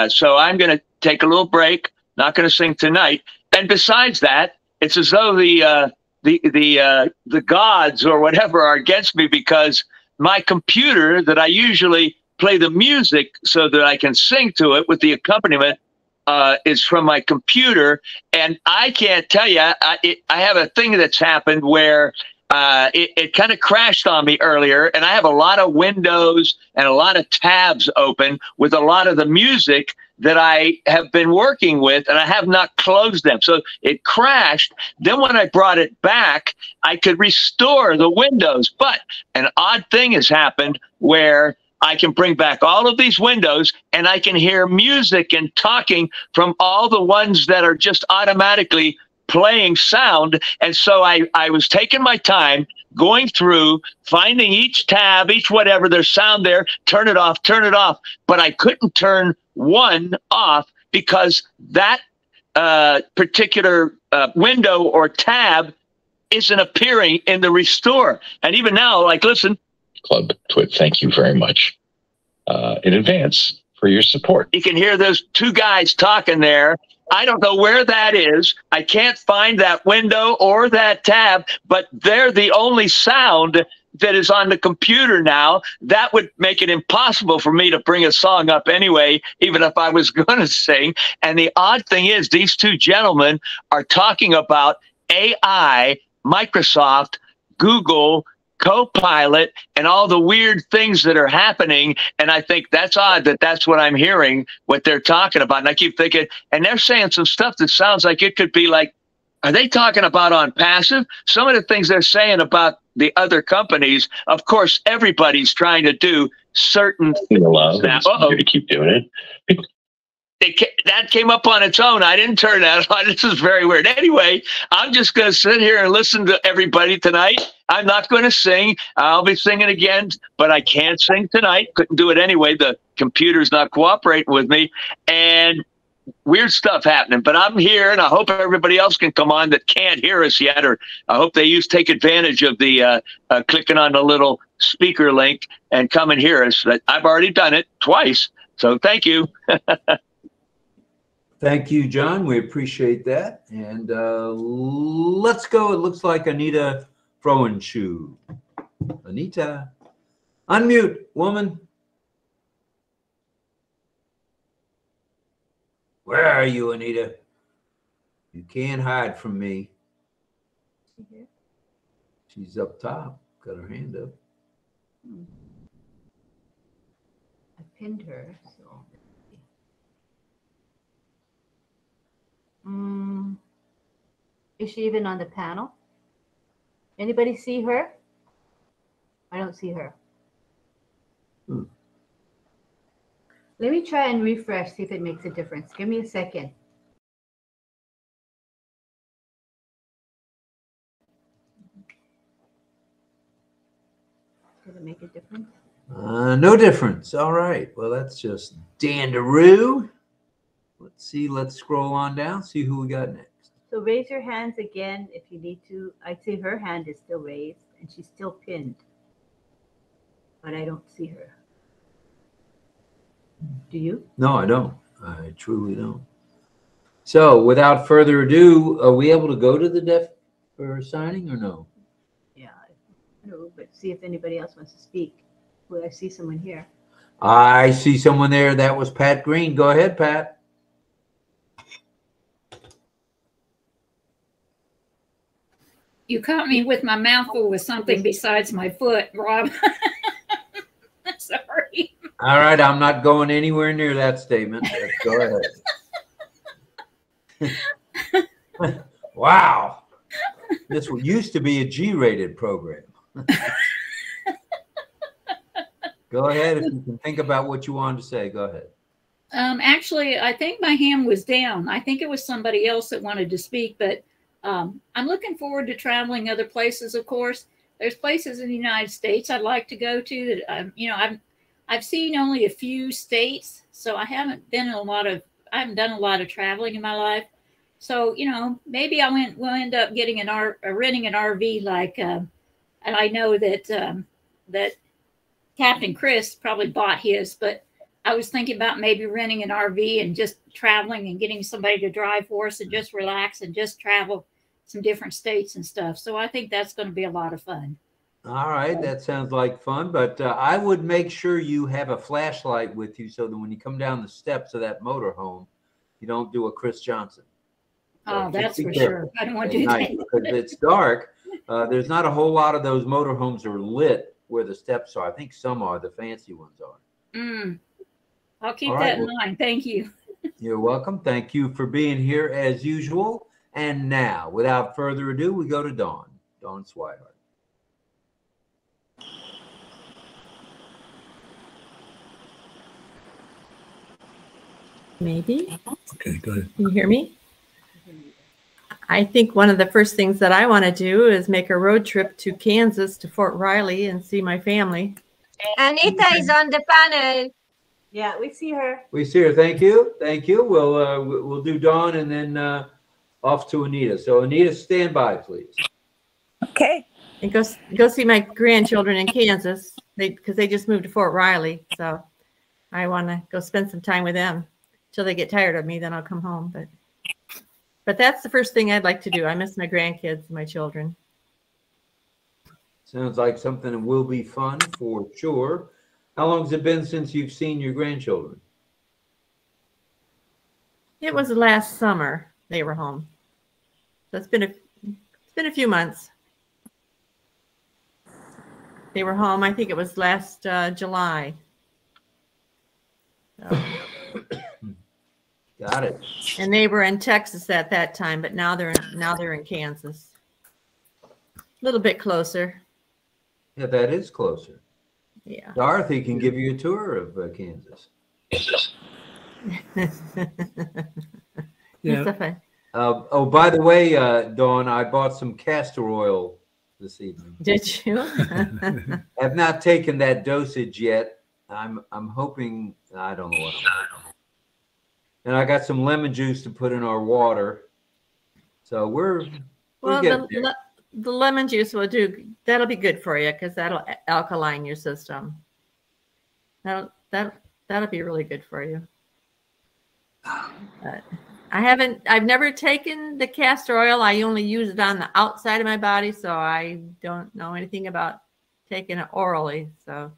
So I'm going to take a little break. Not going to sing tonight. And besides that, it's as though the gods or whatever are against me, because my computer that I usually play the music so that I can sing to it with the accompaniment is from my computer. And I can't tell you, I have a thing that's happened where it kind of crashed on me earlier, and I have a lot of windows and a lot of tabs open with a lot of the music that I have been working with, and I have not closed them. So it crashed. Then when I brought it back, I could restore the windows. But an odd thing has happened where I can bring back all of these windows, and I can hear music and talking from all the ones that are just automatically playing sound. And so I was taking my time going through, finding each tab, each whatever, there's sound there, turn it off, but I couldn't turn one off because that particular window or tab isn't appearing in the restore. And even now, like, listen. Club Twit, thank you very much in advance for your support. You can hear those two guys talking there. I don't know where that is. I can't find that window or that tab, but they're the only sound that is on the computer now. That would make it impossible for me to bring a song up anyway, even if I was going to sing. And the odd thing is, these two gentlemen are talking about AI, Microsoft, Google, Copilot, and all the weird things that are happening. And I think that's odd that that's what I'm hearing, what they're talking about. And I keep thinking, and they're saying some stuff that sounds like it could be like, are they talking about ONPASSIVE? Some of the things they're saying about the other companies, of course, everybody's trying to do certain things now. To keep doing it. That came up on its own. I didn't turn that on. This is very weird. Anyway, I'm just going to sit here and listen to everybody tonight. I'm not going to sing. I'll be singing again, but I can't sing tonight. Couldn't do it anyway. The computer's not cooperating with me. And weird stuff happening. But I'm here, and I hope everybody else can come on that can't hear us yet, or I hope they take advantage of the clicking on the little speaker link and come and hear us. I've already done it twice. So thank you. Thank you, John. We appreciate that. And let's go. It looks like Anita Froenschuh. Anita, unmute, woman. Where are you, Anita? You can't hide from me. She's up top. Got her hand up. I pinned her. So. Is she even on the panel? Anybody see her? I don't see her. Let me try and refresh, see if it makes a difference. Give me a second. Did it make a difference? No difference. All right. Well, that's just dandaroo. Let's see. Let's scroll on down, see who we got next. So raise your hands again if you need to. I'd say her hand is still raised and she's still pinned, but I don't see her. Do you? No, I don't. I truly don't. So without further ado, are we able to go to the for signing or no? Yeah, no, but see if anybody else wants to speak. Well, I see someone here. I see someone there. That was Pat Green. Go ahead, Pat. You caught me with my mouth full with something besides my foot, Rob. Sorry. All right, I'm not going anywhere near that statement. Go ahead. Wow. This used to be a G-rated program. Go ahead. If you can think about what you wanted to say, go ahead. Actually, I think my hand was down. I think it was somebody else that wanted to speak, but I'm looking forward to traveling other places, of course. There's places in the United States I'd like to go to that, you know, I've seen only a few states, so I haven't done a lot of traveling in my life. So, you know, maybe we'll end up getting renting an RV like, and I know that that Captain Chris probably bought his, but I was thinking about maybe renting an RV and just traveling and getting somebody to drive for us and just relax and just travel some different states and stuff. So I think that's going to be a lot of fun. All right, that sounds like fun, but I would make sure you have a flashlight with you so that when you come down the steps of that motorhome, you don't do a Chris Johnson. So that's for sure. I don't want to do that. Because it's dark. There's not a whole lot of those motorhomes are lit where the steps are. I think some are, the fancy ones are. I'll keep that in mind. Thank you. You're welcome. Thank you for being here as usual. And now, without further ado, we go to Dawn. Dawn Swihart. Maybe. Okay, go ahead. Can you hear me? I think one of the first things that I want to do is make a road trip to Kansas to Fort Riley and see my family. Anita is on the panel. Yeah, we see her. We see her. Thank you. Thank you. We'll do Dawn and then off to Anita. So Anita, stand by, please. Okay. And go see my grandchildren in Kansas because they just moved to Fort Riley. So I want to go spend some time with them till they get tired of me. Then I'll come home. But that's the first thing I'd like to do. I miss my grandkids and my children. Sounds like something that will be fun for sure. How long has it been since you've seen your grandchildren? It was last summer they were home. So it's been a few months. They were home. I think it was last July. So. Got it. And they were in Texas at that time, but now they're in Kansas. A little bit closer. Yeah, that is closer. Yeah. Dorothy can give you a tour of Kansas. Yeah. Oh, by the way, Dawn, I bought some castor oil this evening. Did you? I've not taken that dosage yet. I'm hoping. I don't know what I'm hoping. And I got some lemon juice to put in our water. So we're getting there. The lemon juice will do. That'll be good for you because that'll alkaline your system. That'll be really good for you. I've never taken the castor oil. I only use it on the outside of my body, so I don't know anything about taking it orally. So.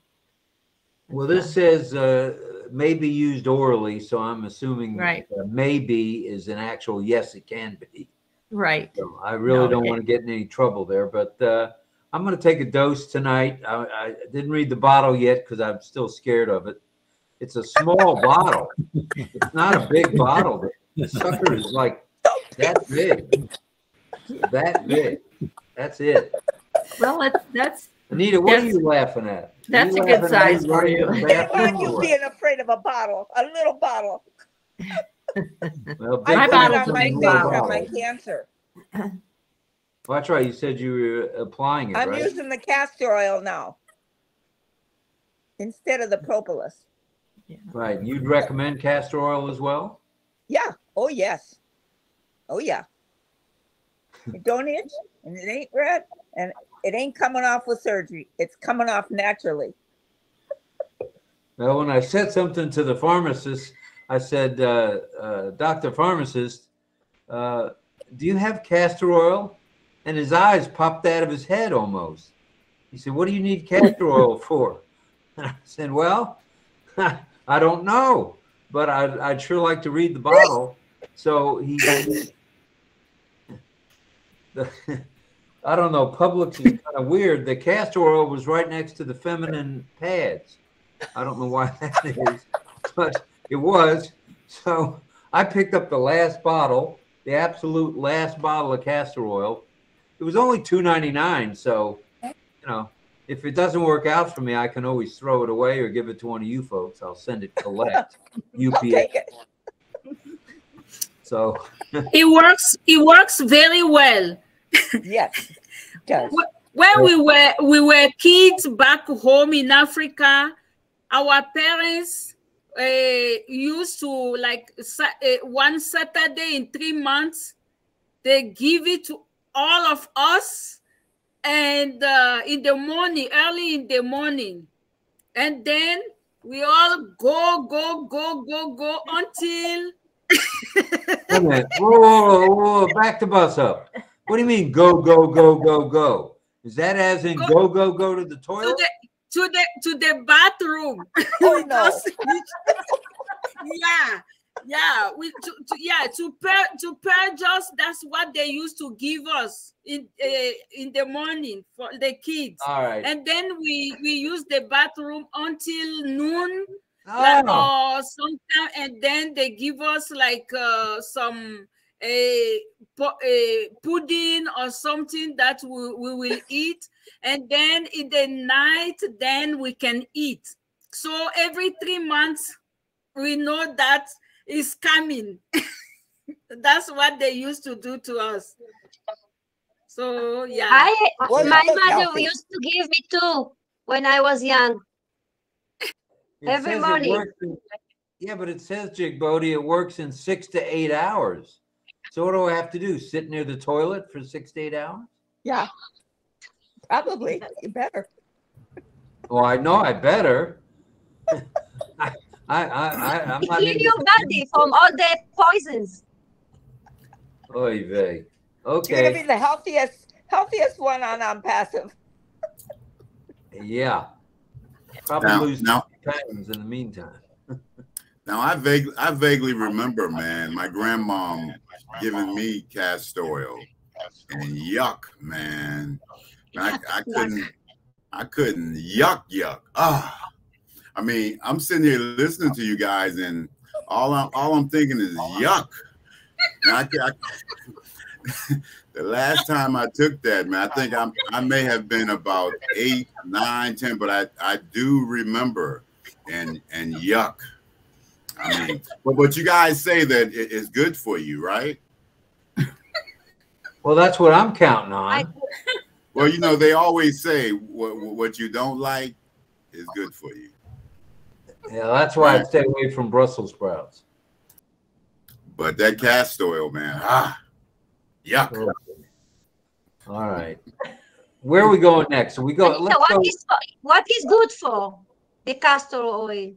Well, this says may be used orally, so I'm assuming maybe is an actual yes, it can be. Right. So I really don't want to get in any trouble there, but I'm going to take a dose tonight. I didn't read the bottle yet because I'm still scared of it. It's a small bottle. It's not a big bottle. The sucker is like that big. That big. That's it. Well, that's Anita, what are you laughing at? That's a good size for you. You being afraid of a bottle, a little bottle. Well, I put it on my face on my cancer. Well, that's right. You said you were applying it, I'm right? using the castor oil now instead of the propolis. Yeah. Right. You'd recommend castor oil as well? Yeah. Oh, yes. Oh, yeah. It don't itch, and it ain't red, and it ain't coming off with surgery. It's coming off naturally. Well, when I said something to the pharmacist, I said, Dr. Pharmacist, do you have castor oil? and his eyes popped out of his head almost. He said, "What do you need castor oil for?" And I said, "Well, I don't know, but I'd sure like to read the bottle." So he, I don't know, Publix is kind of weird. The castor oil was right next to the feminine pads. I don't know why that is, but it was. So I picked up the last bottle, the absolute last bottle of castor oil. It was only $2.99. So, you know, if it doesn't work out for me, I can always throw it away or give it to one of you folks. I'll send it collect. UPS. Okay, So it works very well. yes, it does. When we were kids back home in Africa, our parents used to, like, one Saturday in 3 months, they give it to all of us, and in the morning, early in the morning, and then we all go until. Wait a minute. Whoa, back the bus up. What do you mean go? Is that as in go to the toilet? To the bathroom. Oh no. To purge, that's what they used to give us in the morning for the kids. All right. And then we use the bathroom until noon. Oh. Or sometime, and then they give us like some pudding or something that we will eat, and then in the night, then we can eat. So every 3 months, we know that is coming. That's what they used to do to us. So yeah, my mother used to give me too when I was young. Every morning. Yeah, but it says, Jig Bodie, it works in 6 to 8 hours. So what do I have to do? Sit near the toilet for 6 to 8 hours? Yeah, probably. You better. Well, I know I better. I'm not Clean your body from all the poisons. Oy vey. Okay. You're gonna be the healthiest one on ONPASSIVE. Yeah. Probably lose pounds in the meantime. Now I vaguely remember, man, my grandmom giving me castor oil, and yuck, man. I couldn't yuck. Ah, I mean, I'm sitting here listening to you guys, and all I'm thinking is yuck. Now, the last time I took that, man, I think I may have been about 8, 9, 10, but I do remember, and yuck. I mean, but you guys say that it's good for you, right? Well, that's what I'm counting on. Well, you know, they always say what you don't like is good for you. Yeah, that's why I stay away from Brussels sprouts. But that castor oil, man, yuck. Okay. All right. Where are we going next? So we go. What is good for the castor oil?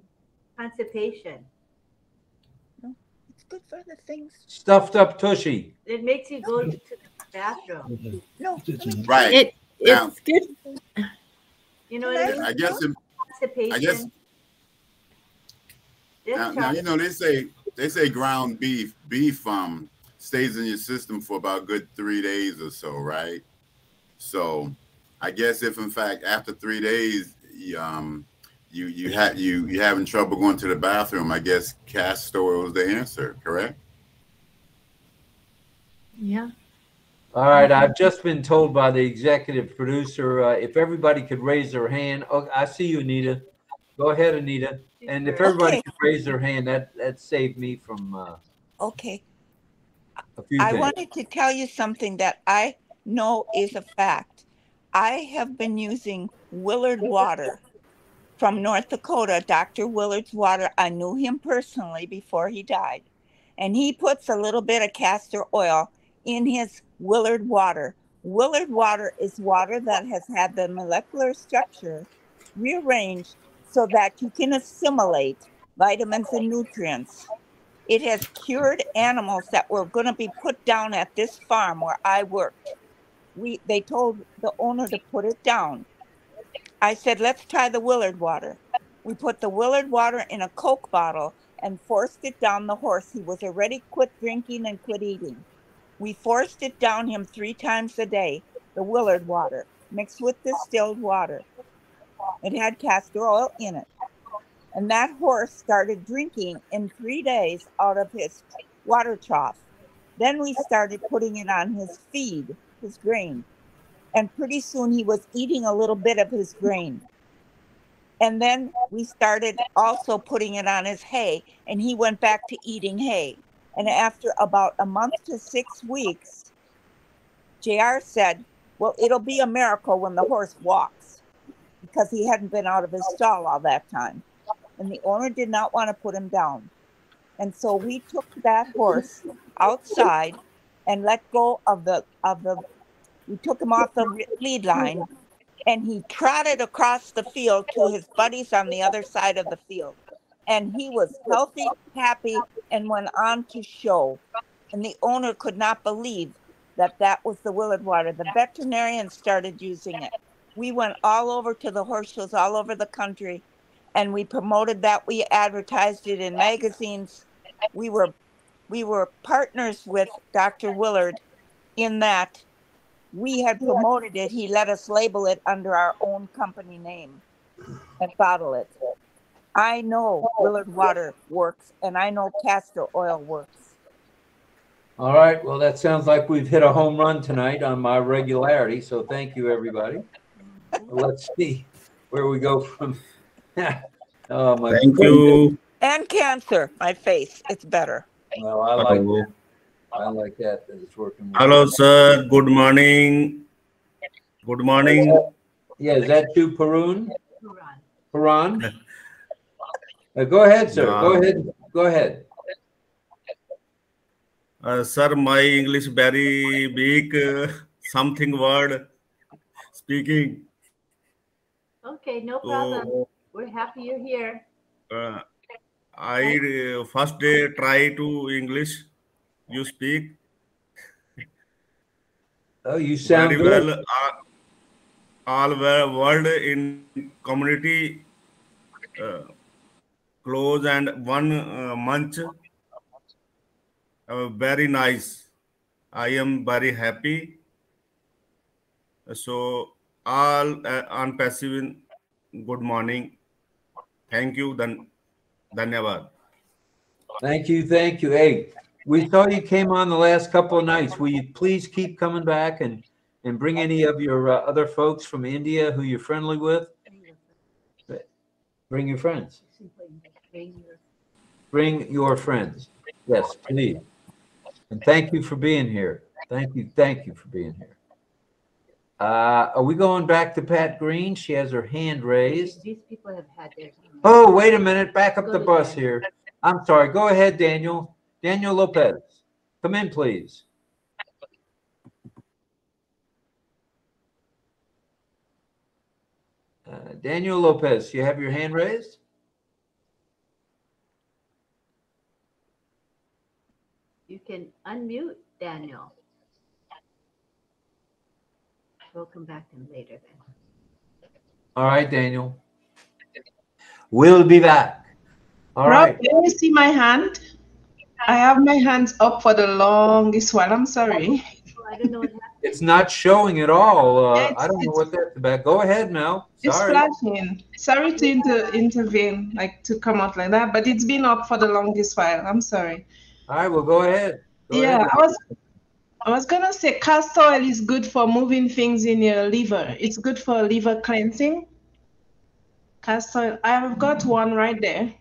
Constipation. It's good for the things. Stuffed up tushy. It makes you go to the bathroom. No. Right. It's good. You know what I mean? I guess. Constipation. Now you know they say ground beef stays in your system for about a good 3 days or so, right? So I guess if in fact after 3 days you having trouble going to the bathroom, I guess castor oil is the answer, correct? Yeah. All right. I've just been told by the executive producer if everybody could raise their hand. Oh, I see you, Anita. Go ahead, Anita. And if everybody could raise their hand, that saved me from Okay. a few I things. wanted to tell you something that I know is a fact. I have been using Willard water from North Dakota, Dr. Willard's water. I knew him personally before he died. And he puts a little bit of castor oil in his Willard water. Willard water is water that has had the molecular structure rearranged so that you can assimilate vitamins and nutrients. It has cured animals that were going to be put down at this farm where I worked. they told the owner to put it down. I said, let's try the Willard water. We put the Willard water in a Coke bottle and forced it down the horse. He was already quit drinking and quit eating. We forced it down him 3 times a day, the Willard water, mixed with distilled water. It had castor oil in it. And that horse started drinking in 3 days out of his water trough. Then we started putting it on his feed, his grain. And pretty soon he was eating a little bit of his grain. And then we started also putting it on his hay, and he went back to eating hay. And after about a month to 6 weeks, JR said, well, it'll be a miracle when the horse walks, because he hadn't been out of his stall all that time. And the owner did not want to put him down. And so we took that horse outside and let go of we took him off the lead line, and he trotted across the field to his buddies on the other side of the field. And he was healthy, happy, and went on to show. And the owner could not believe that that was the Willard water. The veterinarian started using it. We went all over to the horse shows all over the country, and we promoted that. We advertised it in magazines. We were partners with Dr. Willard in that we had promoted it. He let us label it under our own company name and bottle it. I know Willard water works, and I know castor oil works. All right. Well, that sounds like we've hit a home run tonight on my regularity. So thank you, everybody. Let's see where we go from. Oh, my Thank you. And cancer, my face, it's better. Well, I like that. I like that it's working. Hello, sir. Good morning. Good morning. Yeah, is that you, Parun? Parun? Go ahead, sir. Go ahead. Go ahead. Sir, my English very weak. Something word speaking. Okay, no problem. We're happy you're here. I first day try to English. You speak. Oh, you sound very good. Well. All world in community close and 1 month. Very nice. I am very happy. So all on passive. Good morning. Thank you. Dhanyavad. Thank you. Thank you. Hey, we saw you came on the last couple of nights. Will you please keep coming back and bring any of your other folks from India who you're friendly with? Bring your friends. Bring your friends. Yes, please. And thank you for being here. Thank you. Thank you for being here. Are we going back to Pat Green? She has her hand raised. These people have had their time. Oh, wait a minute. Back up the bus here. I'm sorry. Go ahead, Daniel. Daniel Lopez. Come in, please. Daniel Lopez, you have your hand raised? You can unmute Daniel. We'll come back to him later then. All right, Daniel. We'll be back. All Rob, right. can you see my hand? I have my hands up for the longest while. I'm sorry. I don't know what happened. It's not showing at all. I don't know what that's about. Go ahead, Mel. It's Sorry. flashing. Sorry to intervene, like to come out like that, but it's been up for the longest while. I'm sorry. All right, well, go ahead. Go Yeah, ahead. I was gonna say castor oil is good for moving things in your liver. It's good for liver cleansing. Castor oil. I've got one right there.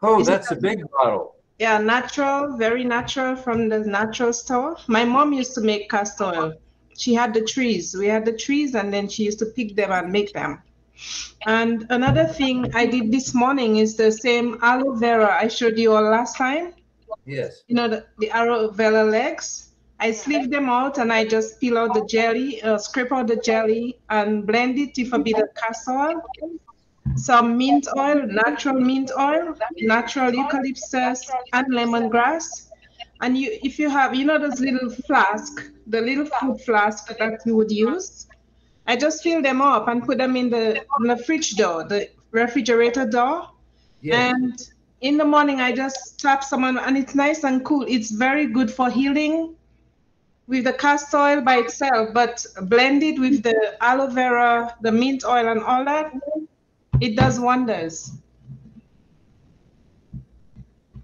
Oh, that's a big bottle. Yeah, natural, very natural from the natural store. My mom used to make castor oil. She had the trees. We had the trees, and then she used to pick them and make them. And another thing I did this morning is the same aloe vera I showed you all last time. Yes. You know, the aloe vera legs. I sleeve them out and I just peel out the jelly, scrape out the jelly and blend it with a bit of castor oil. Some mint oil, natural eucalyptus and lemongrass. And if you have, those little flask, the little food flask that you would use, I just fill them up and put them in the fridge door, the refrigerator door. Yes. And in the morning, I just tap some on, and it's nice and cool. It's very good for healing with the castor oil by itself, but blended with the aloe vera, the mint oil, and all that, it does wonders.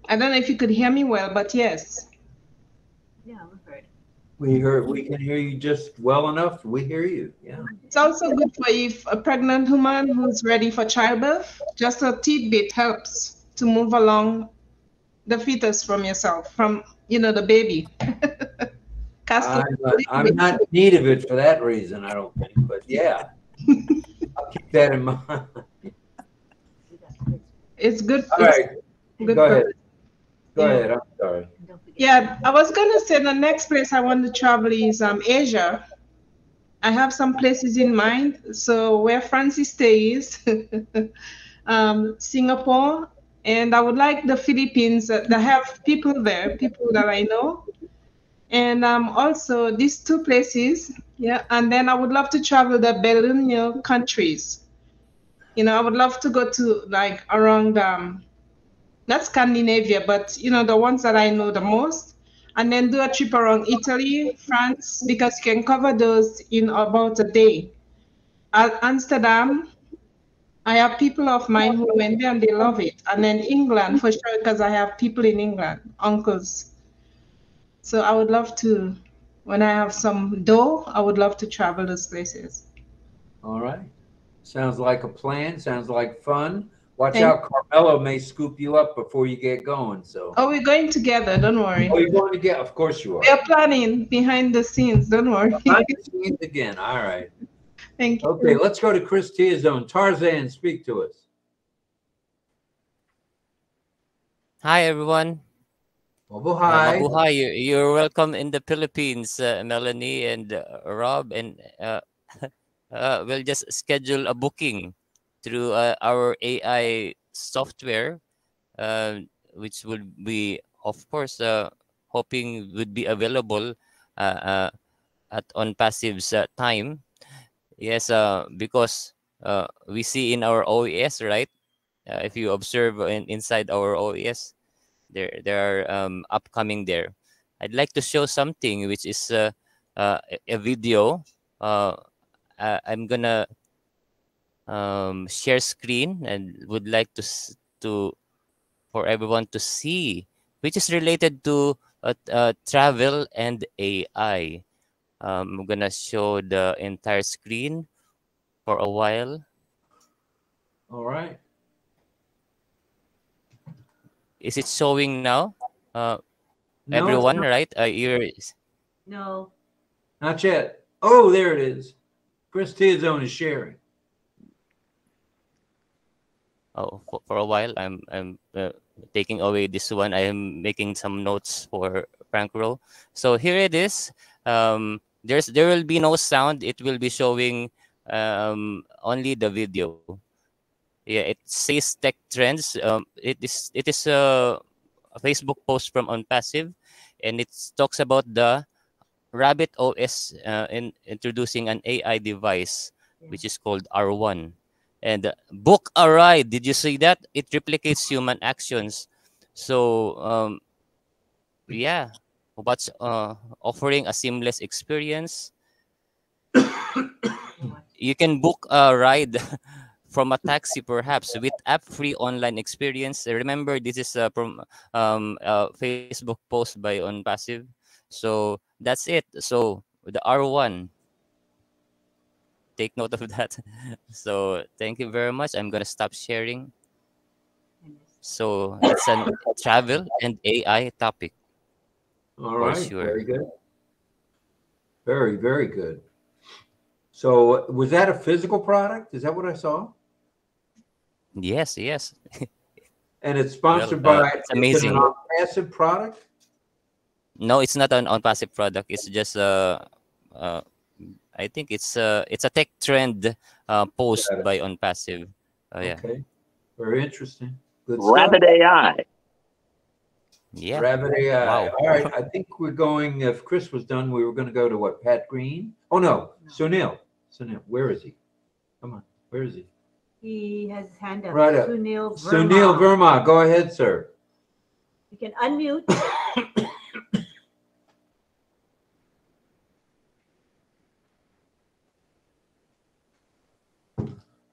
I don't know if you could hear me well, but yes. Yeah, we heard. We can hear you just well enough. We hear you. Yeah. It's also good for if a pregnant woman who's ready for childbirth, just a tidbit helps to move along the fetus from yourself, from the baby. I'm not in need of it for that reason, I don't think. But yeah, I'll keep that in mind. It's good. All right. Good Go for ahead. Go ahead. I'm sorry. Yeah, I was gonna say the next place I want to travel is Asia. I have some places in mind. So where Francis stays, Singapore, and I would like the Philippines. That have people there, people that I know, and also these two places. Yeah, and then I would love to travel the Benelux countries. I would love to go to like around not Scandinavia, but the ones that I know the most, and then do a trip around Italy, France, because you can cover those in about a day. Amsterdam, I have people of mine who went there and they love it. And then England for sure, because I have people in England, uncles. So I would love to, when I have some dough, I would love to travel those places. All right. Sounds like a plan. Sounds like fun. Watch Thank out, Carmelo may scoop you up before you get going. So. Oh, we're going together. Don't worry. Oh, you're going to get? Of course you are. We're planning behind the scenes. Don't worry. Behind the scenes again. All right. Thank you. Okay, let's go to Christia's Zone. Tarzan, speak to us. Hi, everyone. Mabuhay. Mabuhay. You're welcome in the Philippines, Melanie and Rob. And we'll just schedule a booking through our AI software, which would be, of course, hoping would be available at ONPASSIVE's time. Yes, because we see in our OES, right? If you observe inside our OES, there are upcoming there. I'd like to show something which is a video. I'm gonna share screen and would like to for everyone to see, which is related to travel and AI. I'm gonna show the entire screen for a while. All right. Is it showing now? No, Everyone, right? You're... No. Not yet. Oh, there it is. Christia's Zone is sharing. Oh, for a while, I'm taking away this one. I am making some notes for Frank Rowe. So here it is. There will be no sound. It will be showing only the video. Yeah, it says tech trends. It is a Facebook post from ONPASSIVE, and it talks about the Rabbit OS in introducing an AI device, which is called R1. And book a ride. Did you see that? It replicates human actions. So yeah, what's offering a seamless experience. You can book a ride from a taxi, perhaps, with app-free online experience. Remember, this is from a Facebook post by ONPASSIVE. So that's it. So the R1. Take note of that. So thank you very much. I'm gonna stop sharing. So it's a travel and AI topic. All right. Sure. Very good. Very, very good. So was that a physical product? Is that what I saw? Yes, yes. And it's sponsored by, it's amazing. Is it an ONPASSIVE product? No, it's not an ONPASSIVE product. It's just I think it's a tech trend post by ONPASSIVE. Yeah. Okay. Very interesting. Good Rapid stuff. AI. Yeah. Rabbit AI. Wow. All right. I think we're going, if Chris was done, we were going to go to what? Pat Green? Oh, no. Sunil. Sunil. Where is he? Come on. Where is he? He has his hand up. Right up. Sunil Verma. Sunil Verma. Go ahead, sir. You can unmute.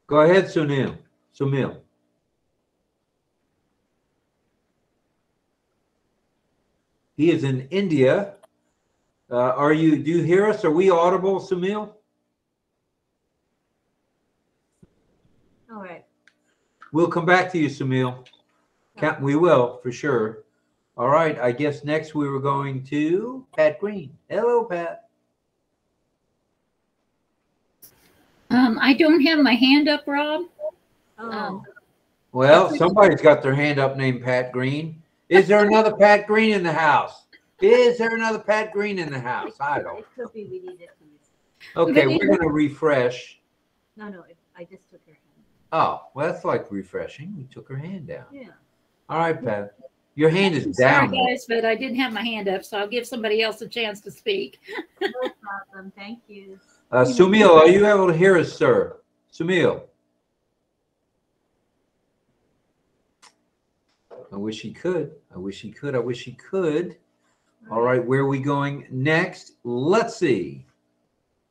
Go ahead, Sunil. Sunil. He is in India. Do you hear us? Are we audible, Sunil? All right. We'll come back to you, Sunil. We will, for sure. All right. I guess next we were going to Pat Green. Hello, Pat. I don't have my hand up, Rob. Well, somebody's got their hand up named Pat Green. Is there another Pat Green in the house? Is there another Pat Green in the house? I don't. It could be we needed to use. Okay, we're going to refresh. No, I just took her hand. Oh, well, that's like refreshing. We took her hand down. Yeah. All right, Pat. Your hand is Sorry, down. guys, but I didn't have my hand up, so I'll give somebody else a chance to speak. No problem. Thank you. Sumil, are you able to hear us, sir? Sumil. I wish he could. I wish he could. I wish he could. All right, where are we going next? Let's see.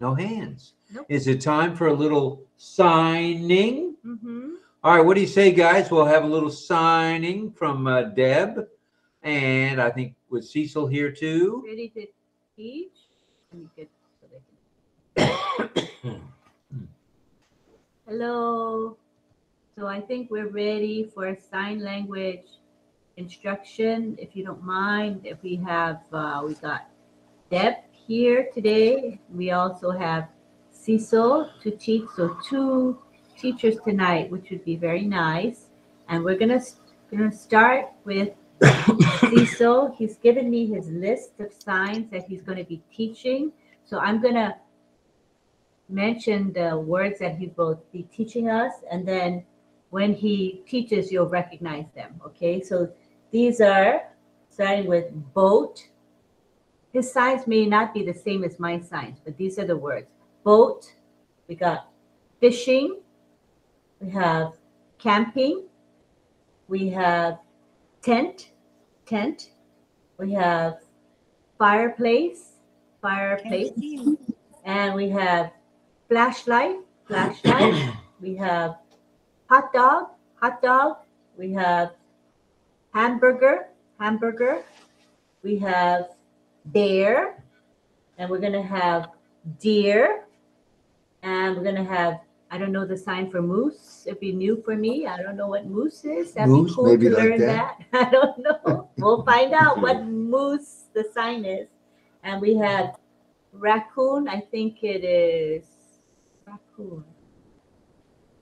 No hands. Nope. Is it time for a little signing? Mm-hmm. All right, what do you say, guys? We'll have a little signing from Deb. And I think with Cecil here too. Ready to teach? Let me get so they can. Hello. So I think we're ready for sign language instruction. If you don't mind, if we have, we got Deb here today. We also have Cecil to teach. So 2 teachers tonight, which would be very nice. And we're gonna start with Cecil. He's given me his list of signs that he's going to be teaching. So I'm going to mention the words that he will be teaching us. And then when he teaches, you'll recognize them. Okay. So these are starting with boat. His signs may not be the same as my signs, but these are the words. Boat. We got fishing. We have camping. We have tent. We have fireplace, and we have flashlight. We have hot dog. We have hamburger. We have bear, and we're gonna have deer, and we're gonna have, I don't know the sign for moose. It'd be new for me. I don't know what moose is. That'd Moose, be cool maybe to like learn that. I don't know. We'll find out what moose the sign is. And we have raccoon. I think it is raccoon.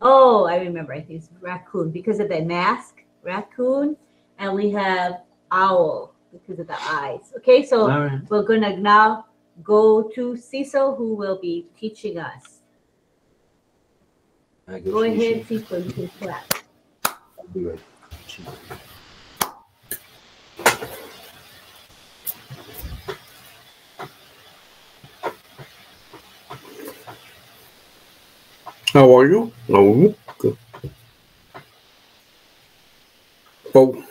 Oh, I remember. I think it's raccoon because of the mask. Raccoon. And we have owl because of the eyes. Okay, so we're gonna now go to Cecil, who will be teaching us. Go ahead, Cecil, you can clap. I'll be right. How are you? Oh, good. Boat.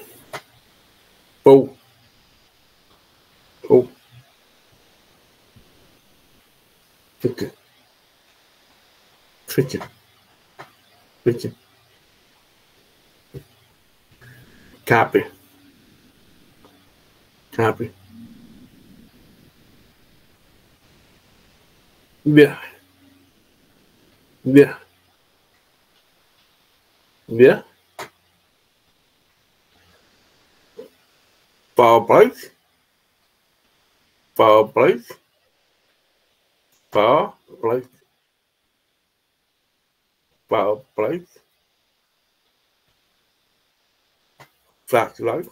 Chicken. Copy. Yeah. Fireplace. Flashlight.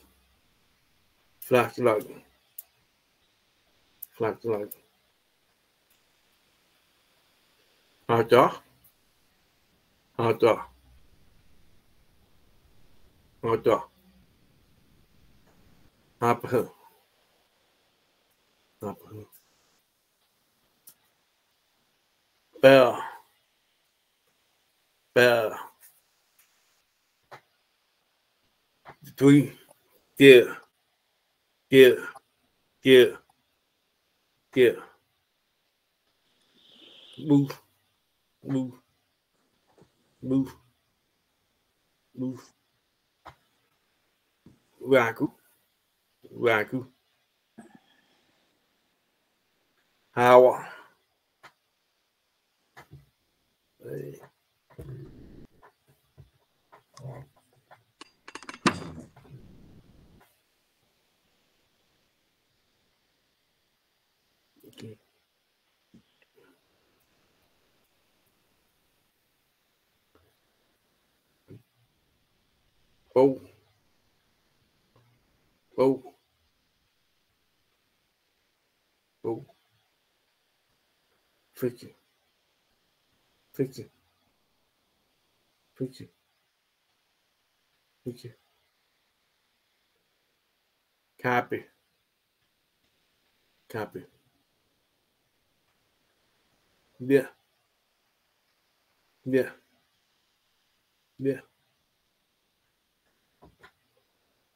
Hot dog. Hapahu. Hapahu. Bell. Bell. 3. Yeah. Yeah. Yeah. Yeah. Move. Move. Move. Move. Raku. Raku. How? Okay. Oh. Oh. Oh. 50. 50. 50. 50. Copy. Copy. Yeah. Yeah. Yeah.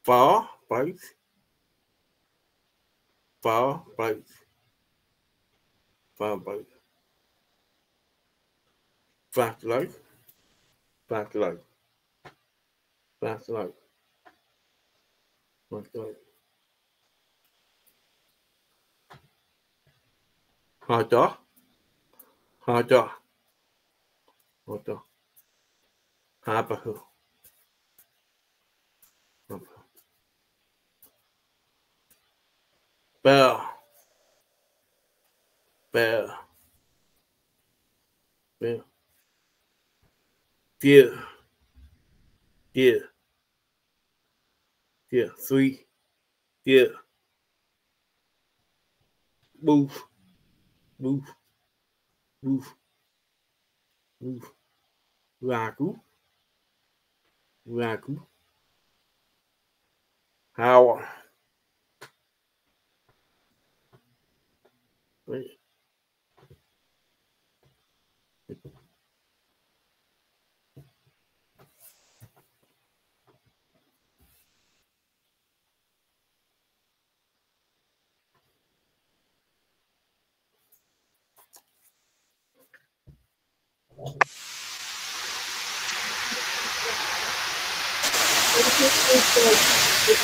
Four bites. 4 bites. 4 bites. Flashlight. Flashlight. Flashlight. Flashlight. Hot dog. Hot dog. Hot dog. Hapahu. Bell. Bell. Bell. Yeah. Yeah. Yeah. 3. Yeah. Move. Move. Move. Move. Raku. Raku. How? Wait. Good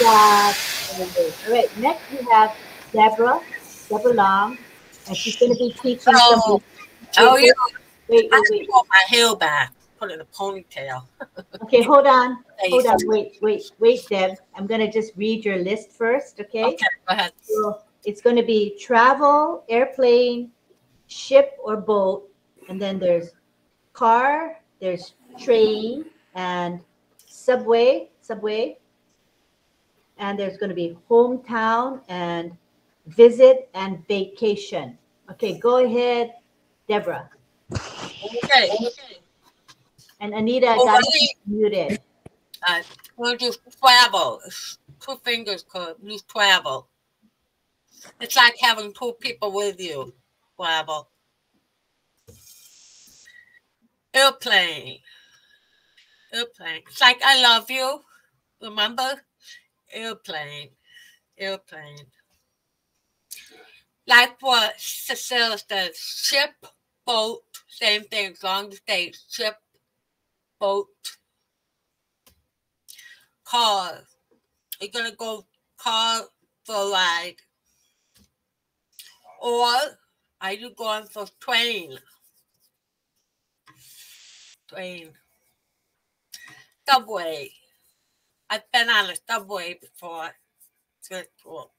job. All right, next we have Deborah Long, and she's going to be teaching Oh, some. you. Wait. I pull my hair back, put it in a ponytail. Okay, hold on. Hold on. Wait, Deb. I'm going to just read your list first, okay? Okay, go ahead. So it's going to be travel, airplane, ship or boat, and then there's car, there's train, and subway, and there's going to be hometown and visit and vacation. Okay, go ahead, Deborah. Okay. And Anita, I got you muted. We'll do travel. 2 fingers could use travel. It's like having 2 people with you. Travel. Airplane. Airplane. It's like I love you. Remember? Airplane. Airplane. Like what Cecile says, ship, boat, same thing, as long as they ship, boat, car. You're going to go car for a ride. Or are you going for train? Train. Subway. I've been on a subway before. It's really cool.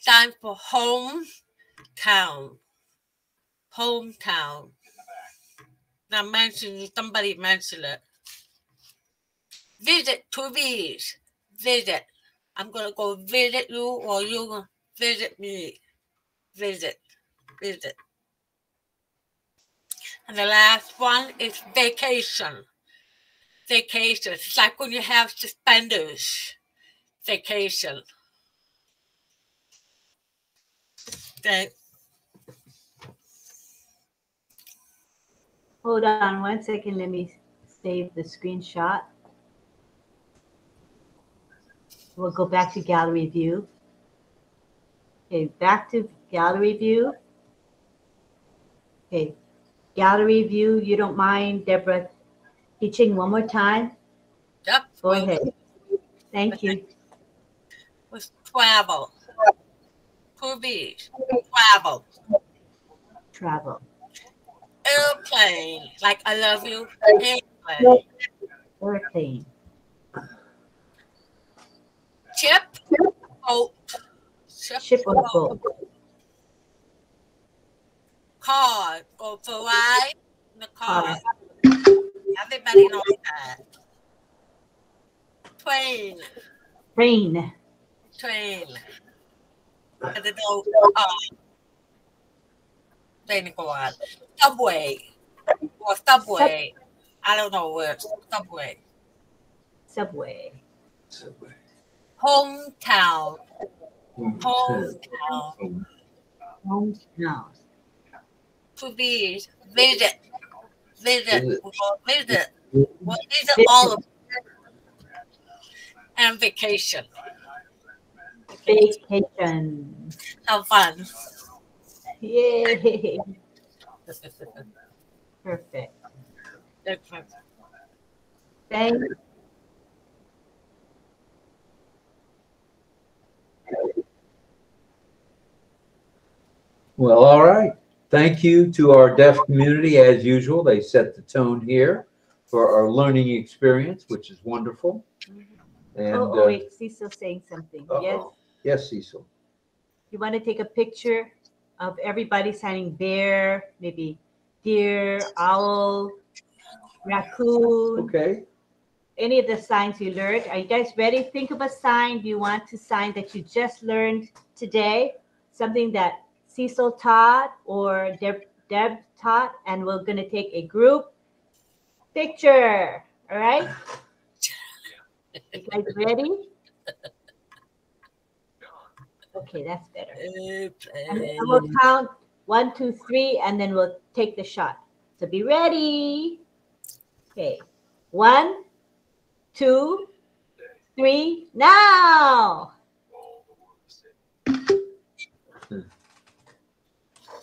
Time for hometown. Hometown. Now somebody mentioned it. Visit 2 V's. Visit. I'm going to go visit you, or you're going to visit me. Visit. Visit. And the last one is vacation. Vacation. It's like when you have suspenders. Vacation. Okay. Hold on 1 second. Let me save the screenshot. We'll go back to gallery view. Okay, back to gallery view. Okay, gallery view. You don't mind, Deborah, teaching one more time? Yep. Go ahead. Thank you. Was travel. To be. Travel. Travel. Airplane. Like I love you. Airplane. Airplane. Ship. Boat. Ship or boat. Car. Go for a ride in the car. Car. Everybody knows that. Train. Train. Train. And then go train go on. Subway. Or subway. I don't know where. Subway. Subway. Hometown. Hometown. Hometown. To be. Visit. Visit. We'll visit. We'll visit all of them. And vacation. Vacation. Have fun. Yay. Perfect. Thank you. Well, all right. Thank you to our deaf community. As usual, they set the tone here for our learning experience, which is wonderful. And wait, Cecil's saying something. Yes. Yes, Cecil. You want to take a picture of everybody signing bear, maybe deer, owl, raccoon. Okay. Any of the signs you learned. Are you guys ready? Think of a sign you want to sign that you just learned today. Something that Cecil taught or Deb taught, and we're going to take a group picture. All right? You guys ready? Okay, that's better. And we'll count 1, 2, 3, and then we'll take the shot. So be ready. Okay. 1, 2, 3, now.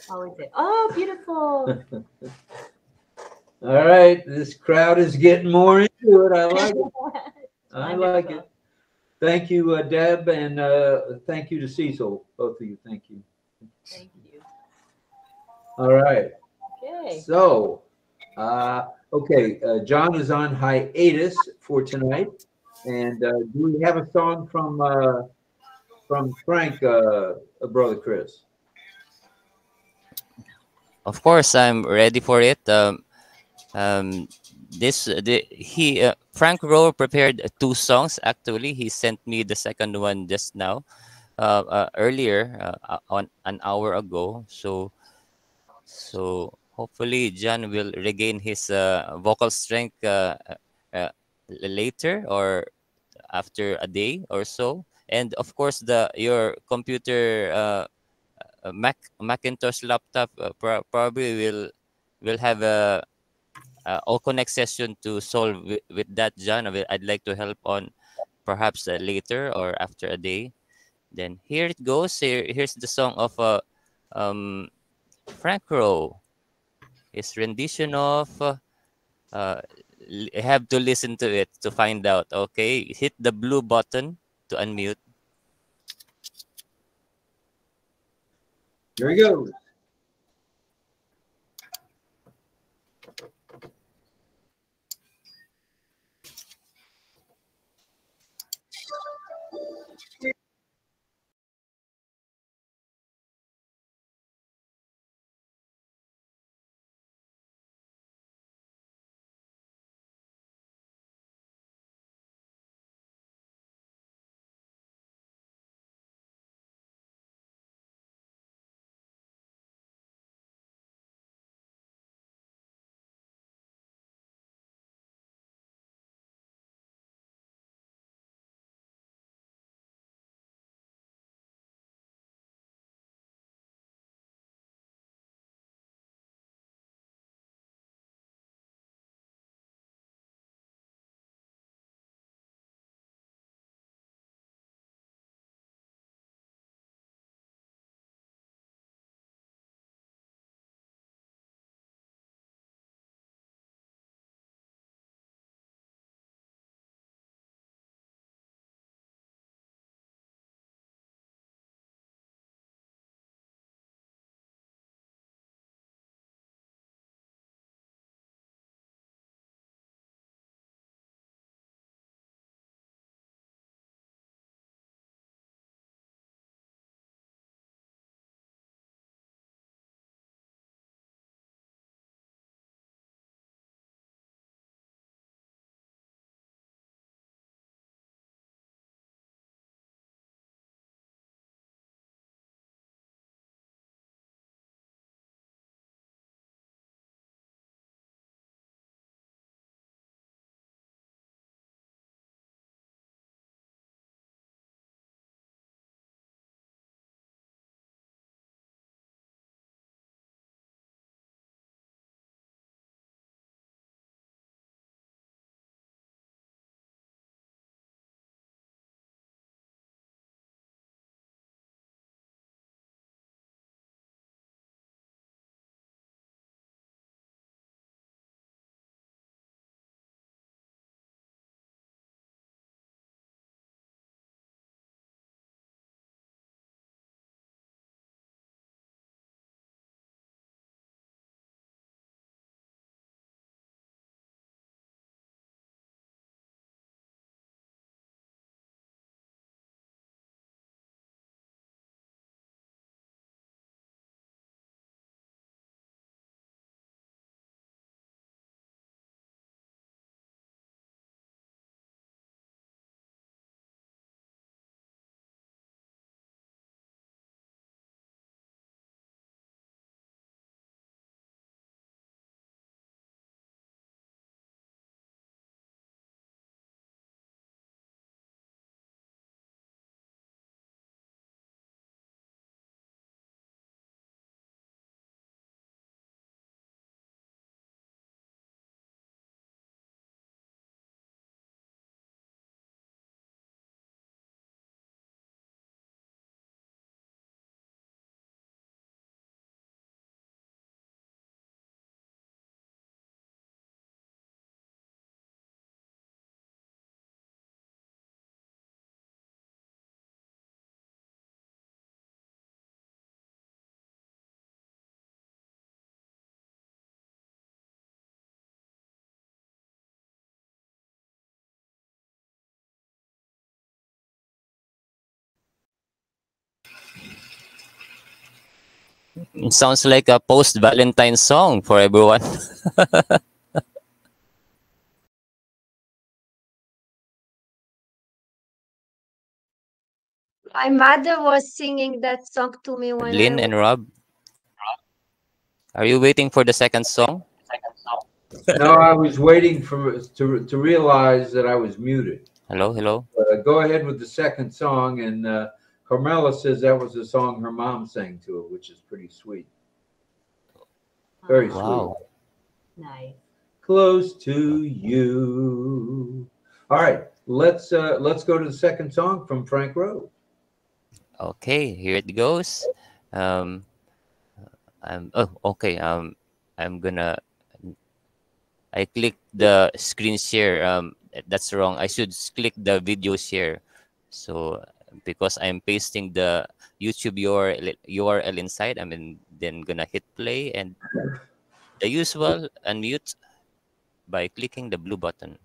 How is it? Oh, beautiful. All right, this crowd is getting more into it. I like it. I like it. Thank you, Deb, and thank you to Cecil. Both of you, thank you. Thank you. All right. Okay. So, okay, John is on hiatus for tonight, and do we have a song from Frank, Brother Chris? Of course, I'm ready for it. Frank Rowe prepared 2 songs. Actually, he sent me the second one just now, earlier, on an hour ago. So hopefully John will regain his vocal strength later or after a day or so. And of course, your computer, Macintosh laptop, probably will have a OConnect session to solve with that, John. I'd like to help on perhaps later or after a day. Then here it goes. Here's the song of Frank Rowe. His rendition of have to listen to it to find out. Okay, hit the blue button to unmute. Here we go. It sounds like a post-Valentine song for everyone. My mother was singing that song to me when Lynn I and Rob, are you waiting for the second song? No, I was waiting to realize that I was muted. Hello, hello. Go ahead with the second song, and Carmela says that was a song her mom sang to her, which is pretty sweet. Very Wow. sweet. Nice. Close to you. All right, let's go to the second song from Frank Rowe. Okay, here it goes. Okay. I'm gonna. I clicked the screen share. That's wrong. I should click the video share. So because I'm pasting the YouTube URL inside, then gonna hit play and the usual unmute by clicking the blue button.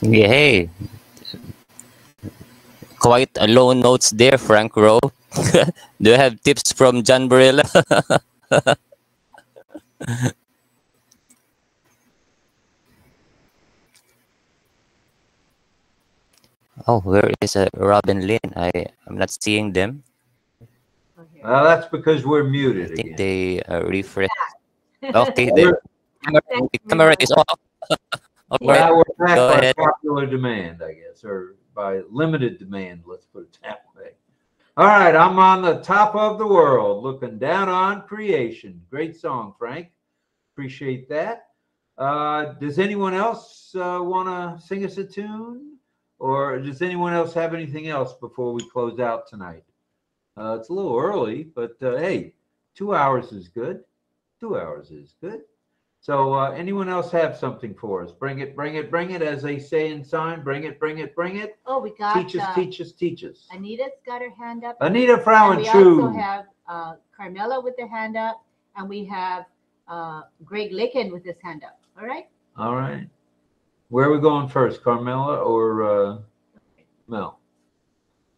Yeah, hey, quite a low notes there, Frank Rowe. Do you have tips from John Barilla? Oh, where is Rob and Lynn? I'm not seeing them. Well, that's because we're muted I think again. they refresh. Okay, We're- the camera is off. All right, Well, we're back go by ahead. popular demand, I guess, or by limited demand, let's put it that way. All right, I'm on the top of the world, looking down on creation. Great song, Frank. Appreciate that. Does anyone else want to sing us a tune? Or does anyone else have anything else before we close out tonight? It's a little early, but hey, 2 hours is good. 2 hours is good. So anyone else have something for us? Bring it, bring it, bring it, as they say in sign. Bring it, bring it, bring it. Oh, we got Teach us, teach us, teach us. Anita's got her hand up. Anita And we Frauentrue. also have Carmela with her hand up, and we have Greg Licken with his hand up. All right. All right. Where are we going first, Carmela or Mel?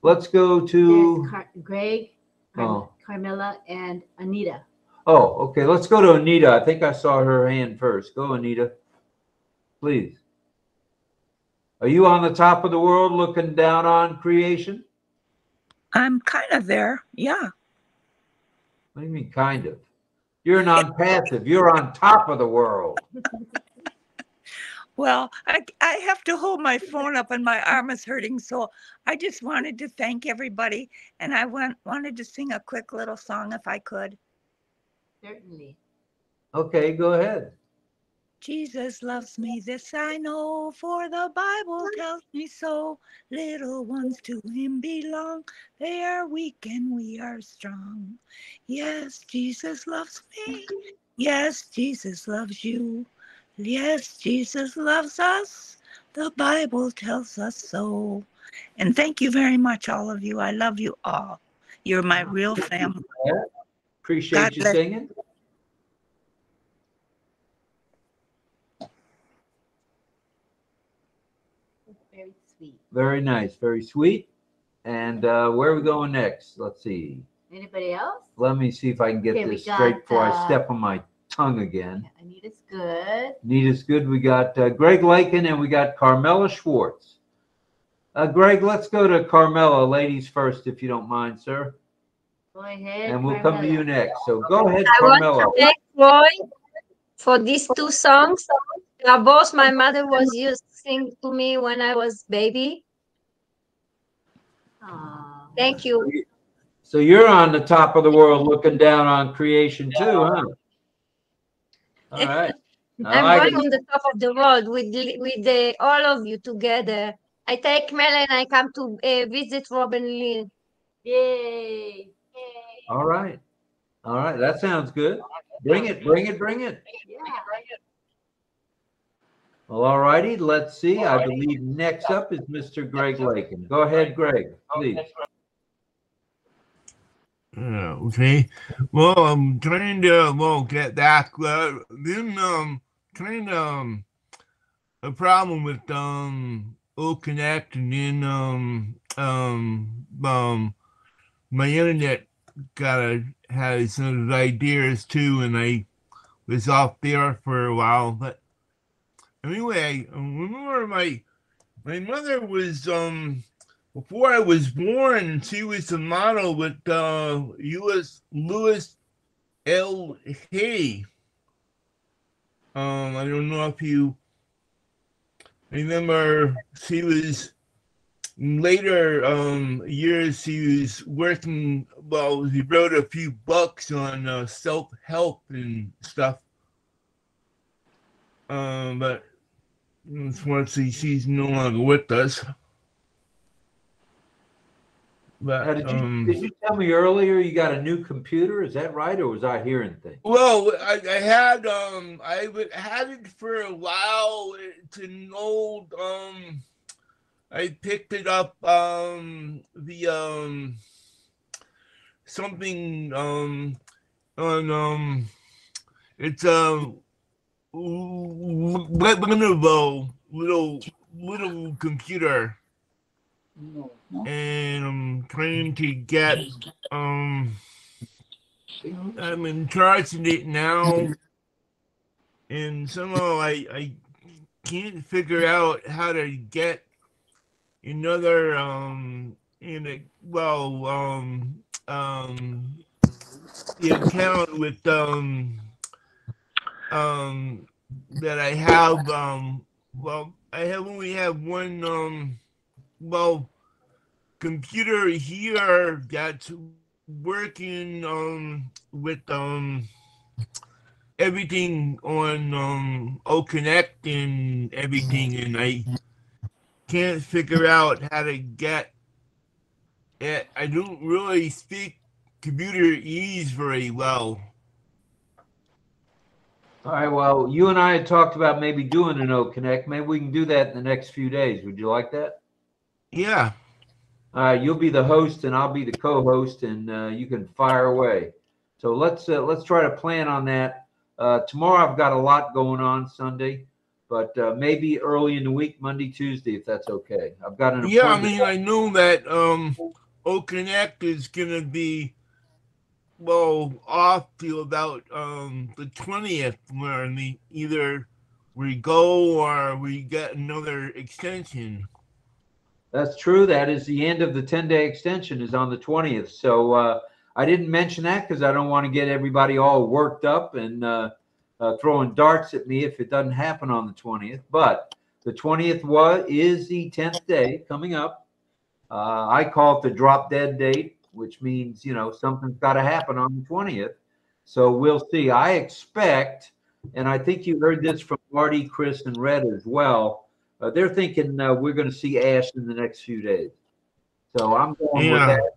Let's go to Greg, Oh. Carmela, and Anita. Oh, okay. Let's go to Anita. I think I saw her hand first. Go, Anita. Please. Are you on the top of the world looking down on creation? I'm kind of there. Yeah. What do you mean, kind of? You're non-passive. You're on top of the world. Well, I have to hold my phone up and my arm is hurting. So I just wanted to thank everybody. And I wanted to sing a quick little song if I could. Certainly. Okay, go ahead. Jesus loves me, this I know, for the Bible tells me so. Little ones to him belong. They are weak and we are strong. Yes, Jesus loves me. Yes, Jesus loves you. Yes, Jesus loves us. The Bible tells us so. And thank you very much, all of you. I love you all. You're my real family. Appreciate God you bless. singing. Very sweet. Very nice. Very sweet. And where are we going next? Let's see. Anybody else? Let me see if I can get Okay, we this straight got, before I step on my tongue again. Anita's good. Anita's good. We got Greg Lakin and we got Carmela Schwartz. Greg, let's go to Carmela, ladies first, if you don't mind, sir. Go ahead. And we'll come to you next. So go ahead, I want Carmela. to thank Roy for these two songs. Both my mother was used to sing to me when I was baby. Thank you. So you're on the top of the world looking down on creation too, huh? All right. I'm like going it. on the top of the world with all of you together. I take Mel and I come to visit RobLynn. Yay! All right. All right. That sounds good. Bring it, bring it, bring it. Yeah. Well, all righty. Let's see. I believe next up is Mr. Greg Lakin. Go ahead, Greg, please. Okay. Well, I'm trying to get back. Then kind of a problem with OConnect, and then my internet had some ideas too, and I was off there for a while. But anyway, I remember my mother was before I was born, she was a model with U.S. Louis L. Hay. I don't know if you remember, she was later years, she was working, well, she wrote a few books on self-help and stuff. But unfortunately, she's no longer with us. But Did you tell me earlier you got a new computer? Is that right, or was I hearing things? Well, I had had it for a while. It's an old I picked it up the something on it's a Lenovo little computer. And I'm trying to get I'm in charge of it now, and somehow I can't figure out how to get another the account with that I have well, I only have one well, computer here that's working with everything on OConnect and everything, and I can't figure out how to get it. I don't really speak computer ease very well. All right, well, you and I had talked about maybe doing an OConnect. Maybe we can do that in the next few days. Would you like that? Yeah. All right, you'll be the host and I'll be the co-host, and you can fire away. So let's try to plan on that. Tomorrow I've got a lot going on Sunday, but maybe early in the week, Monday, Tuesday, if that's okay. I've got an appointment. Yeah, I mean, I know that OConnect is gonna be off till about the 20th, where either we go or we get another extension. That's true. That is the end of the 10-day extension is on the 20th. So I didn't mention that because I don't want to get everybody all worked up and throwing darts at me if it doesn't happen on the 20th. But the 20th is the 10th day coming up. I call it the drop dead date, which means, something's got to happen on the 20th. So we'll see. I expect, and I think you heard this from Marty, Chris, and Red as well, they're thinking we're going to see Ash in the next few days. So I'm going with that.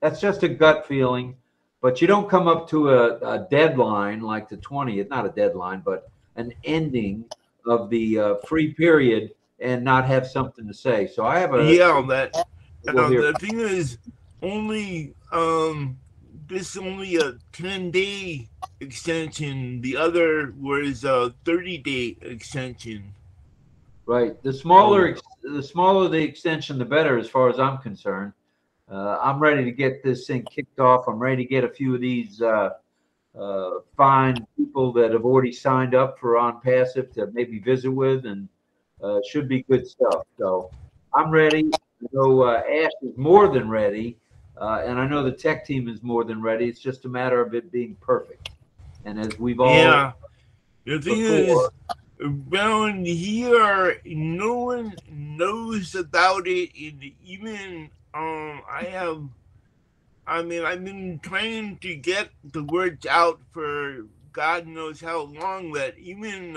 That's just a gut feeling. But you don't come up to a deadline like the 20th, not a deadline, but an ending of the free period and not have something to say. So I have a... Yeah, the thing is this only a 10-day extension. The other was a 30-day extension. Right. The smaller the extension, the better, as far as I'm concerned. I'm ready to get this thing kicked off. I'm ready to get a few of these fine people that have already signed up for ONPASSIVE to maybe visit with, and should be good stuff. So I'm ready. I know Ash is more than ready, and I know the tech team is more than ready. It's just a matter of it being perfect. And as we've all the thing is, around here, no one knows about it, and even I've been trying to get the words out for God knows how long, that even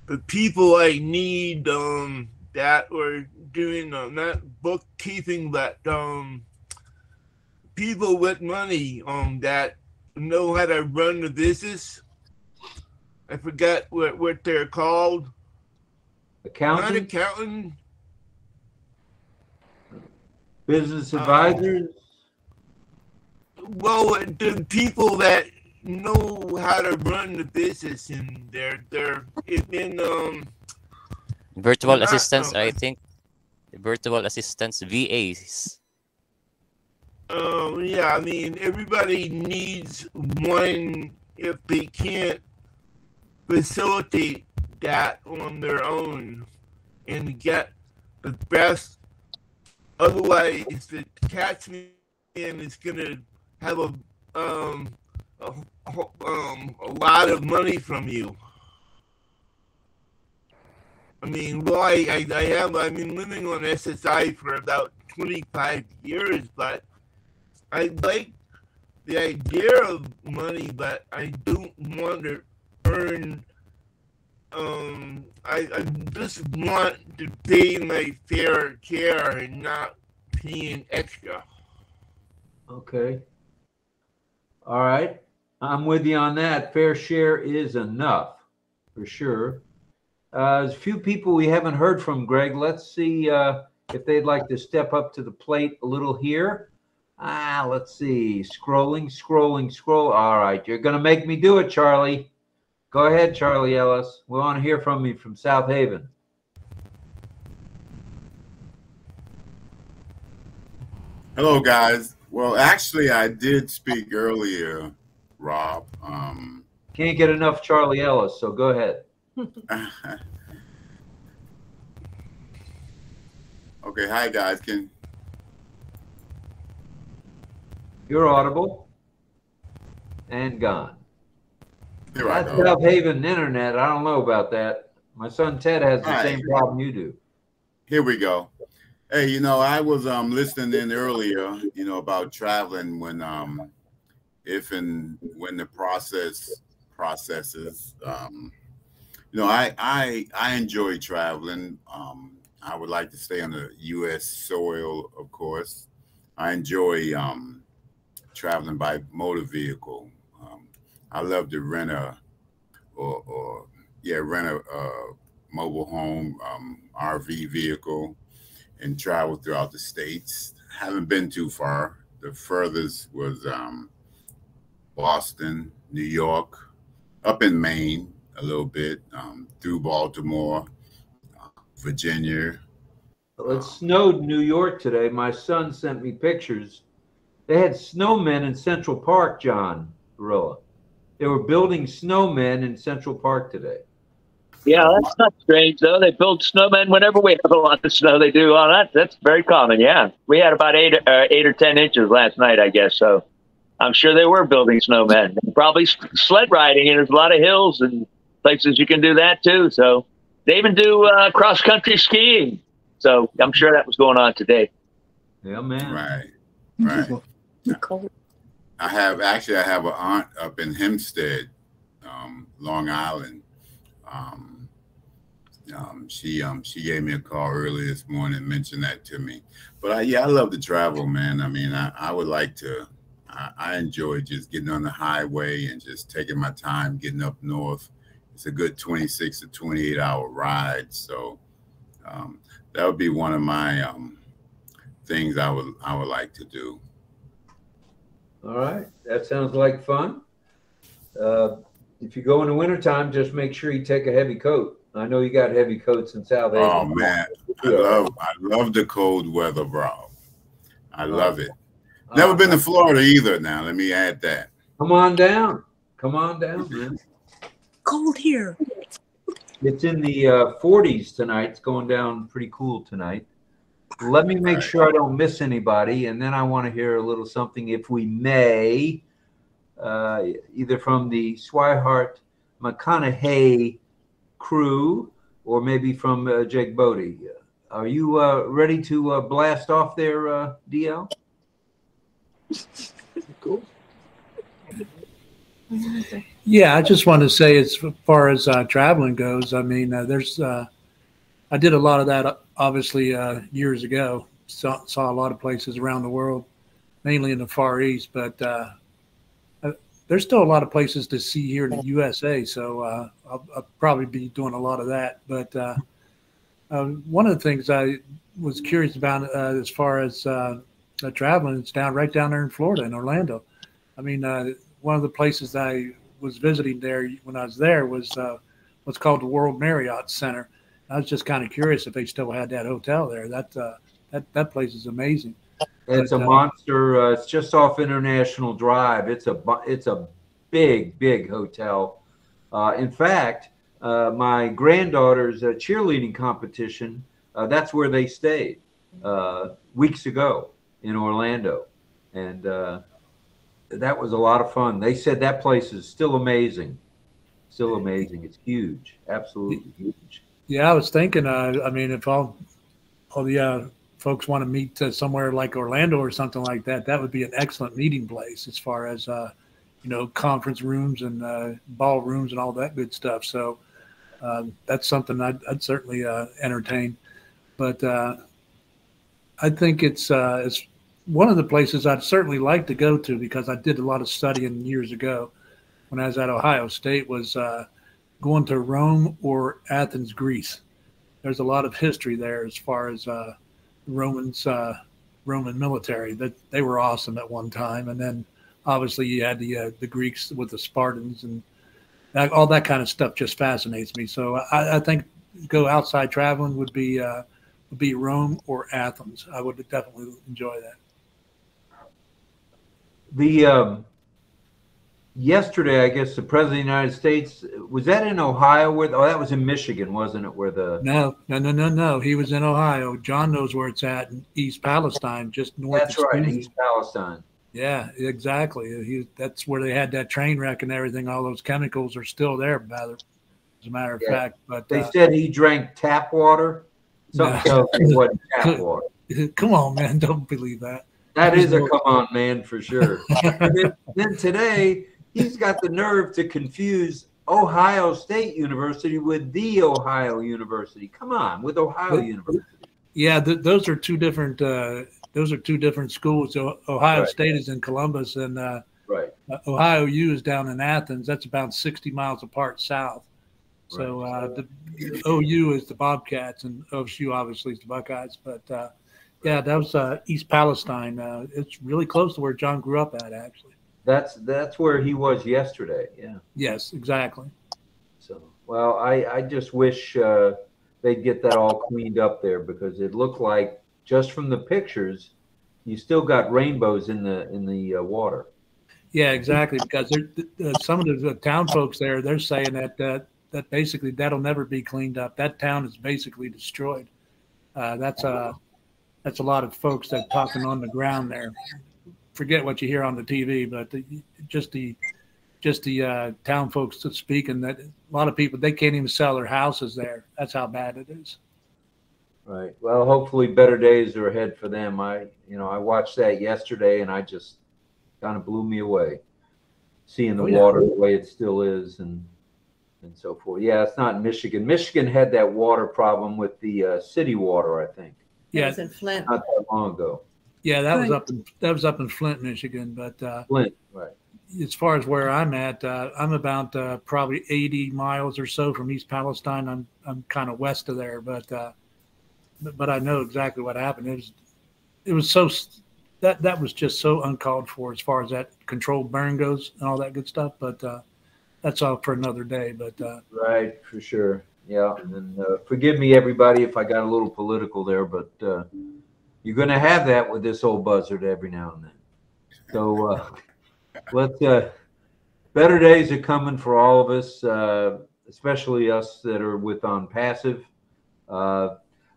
the people I need that were doing not bookkeeping, but people with money that know how to run the business. I forgot what they're called. Accountant? Not accountant. Business advisors? Well, the people that know how to run the business, and they're in virtual assistants, I think. Virtual assistants, VAs. Yeah, I mean, everybody needs one if they can't facilitate that on their own and get the best. Otherwise, the attachment is gonna have a lot of money from you. I mean, well, I've been living on SSI for about 25 years, but I like the idea of money, but I don't want to earn. I just want to pay my fair share and not paying extra. Okay. All right. I'm with you on that. Fair share is enough, for sure. There's a few people we haven't heard from, Greg. Let's see if they'd like to step up to the plate a little here. Let's see. Scrolling. All right. You're going to make me do it, Charlie. Go ahead, Charlie Ellis. We want to hear from you from South Haven. Hello, guys. Well, actually, I did speak earlier, Rob. Can't get enough Charlie Ellis, so go ahead. Okay, hi guys. You're audible and gone. Here I That's go. South Haven internet. I don't know about that. My son Ted has the All same right. problem you do. Here we go. Hey, you know, I was listening in earlier, you know, about traveling when if and when the processes. You know, I enjoy traveling. I would like to stay on the U.S. soil, of course. I enjoy traveling by motor vehicle. I love to rent a mobile home RV vehicle and travel throughout the states. Haven't been too far. The furthest was Boston, New York, up in Maine a little bit, through Baltimore, Virginia. Well, it snowed in New York today. My son sent me pictures. They had snowmen in Central Park, John Barilla. They were building snowmen in Central Park today. Yeah, that's not strange though. They build snowmen whenever we have a lot of snow. They do all that. That's very common. Yeah, we had about 8 or 10 inches last night, I guess. So I'm sure they were building snowmen. And probably sled riding. And there's a lot of hills and places you can do that too. So they even do cross country skiing. So I'm sure that was going on today. Yeah, man. Right. I have an aunt up in Hempstead, Long Island. She gave me a call early this morning and mentioned that to me. But I love to travel, man. I mean, I would like to. I enjoy just getting on the highway and just taking my time getting up north. It's a good 26 to 28 hour ride. So that would be one of my things I would like to do. All right, that sounds like fun. If you go in the wintertime, just make sure you take a heavy coat. I know you got heavy coats in South Haven. Oh man, I love the cold weather, bro. I love it. Never been to Florida either. Now let me add that. Come on down, man. Cold here. It's in the 40s tonight. It's going down pretty cool tonight. Let me make sure I don't miss anybody, and then I want to hear a little something, if we may, either from the Swihart McConaughey crew or maybe from Jake Bodie. Are you ready to blast off there, DL? Cool. Yeah, I just want to say, as far as traveling goes, I mean, I did a lot of that, obviously, years ago. Saw a lot of places around the world, mainly in the Far East, but there's still a lot of places to see here in the USA, so I'll probably be doing a lot of that. But one of the things I was curious about as far as traveling, it's right down there in Florida, in Orlando. I mean, one of the places I was visiting there when I was there was what's called the World Marriott Center. I was just kind of curious if they still had that hotel there. That place is amazing. It's a monster. It's just off International Drive. It's a big hotel. In fact, my granddaughter's cheerleading competition, that's where they stayed weeks ago in Orlando, and that was a lot of fun. They said that place is still amazing. It's huge, absolutely huge. Yeah, I was thinking. I mean, if all the folks want to meet somewhere like Orlando or something like that, that would be an excellent meeting place as far as conference rooms and ballrooms and all that good stuff. So that's something I'd certainly entertain. But I think it's one of the places I'd certainly like to go to, because I did a lot of studying years ago when I was at Ohio State, was going to Rome or Athens, Greece. There's a lot of history there as far as Roman military. That they were awesome at one time, and then obviously you had the Greeks with the Spartans, and all that kind of stuff just fascinates me. So I think go outside traveling would be Rome or Athens. I would yesterday, I guess the president of the United States, was that in Ohio? Where? Oh, that was in Michigan, wasn't it? Where the No. He was in Ohio. John knows where it's at, in East Palestine, just north that's of right, Steuben. East Palestine. Yeah, exactly. That's where they had that train wreck and everything. All those chemicals are still there, as a matter of fact. But they said he drank tap water. Something tells me it wasn't tap water. Come on, man! Don't believe that. That is a come on, man, for sure. then today, he's got the nerve to confuse Ohio State University with the Ohio University. Come on, with Ohio University. Yeah, those are two different. Those are two different schools. So Ohio State is in Columbus, and Ohio U is down in Athens. That's about 60 miles apart south. So the OU is the Bobcats, and OSU obviously is the Buckeyes. But yeah, that was East Palestine. It's really close to where John grew up at, actually. That's where he was yesterday. Yeah. Yes, exactly. So, well, I just wish they'd get that all cleaned up there, because it looked like, just from the pictures, you still got rainbows in the water. Yeah, exactly. Because some of the town folks there, they're saying that basically that'll never be cleaned up. That town is basically destroyed. That's a lot of folks that talking on the ground there. Forget what you hear on the TV, but just the town folks speaking, that a lot of people, they can't even sell their houses there. That's how bad it is. Right. Well, hopefully better days are ahead for them. I watched that yesterday, and I just kind of blew me away, seeing the water the way it still is, and so forth. Yeah, it's not Michigan. Michigan had that water problem with the city water, I think. Yeah, it was in Flint. Not that long ago. Yeah, that was up in Flint, Michigan. But Flint, right. As far as where I'm at, I'm about probably 80 miles or so from East Palestine. I'm kind of west of there, but I know exactly what happened. It was so that was just so uncalled for as far as that controlled burn goes and all that good stuff. But that's all for another day. But right, for sure. Yeah, and forgive me, everybody, if I got a little political there, but you're going to have that with this old buzzard every now and then. So better days are coming for all of us, especially us that are with ONPASSIVE.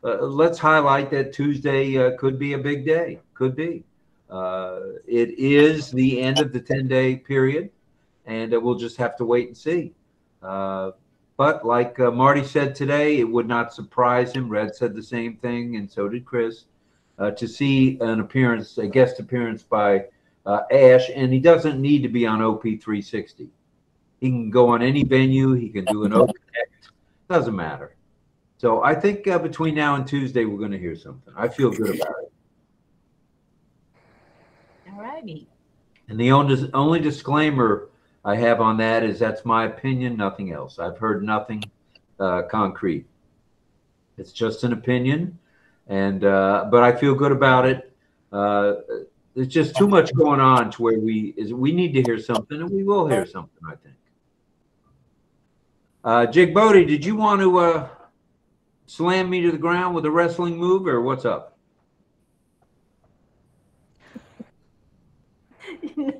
Let's highlight that Tuesday could be a big day. Could be. It is the end of the 10-day period, and we'll just have to wait and see. But like Marty said today, it would not surprise him. Red said the same thing, and so did Chris, to see a guest appearance by Ash, and he doesn't need to be on OP360. He can go on any venue. He can do an OConnect. Doesn't matter. So I think between now and Tuesday, we're going to hear something. I feel good about it. All righty. And the only disclaimer I have on that is that's my opinion, nothing else. I've heard nothing concrete. It's just an opinion, and but I feel good about it. There's just too much going on to where we need to hear something, and we will hear something, I think. Jig Bodie, did you want to slam me to the ground with a wrestling move, or what's up? No.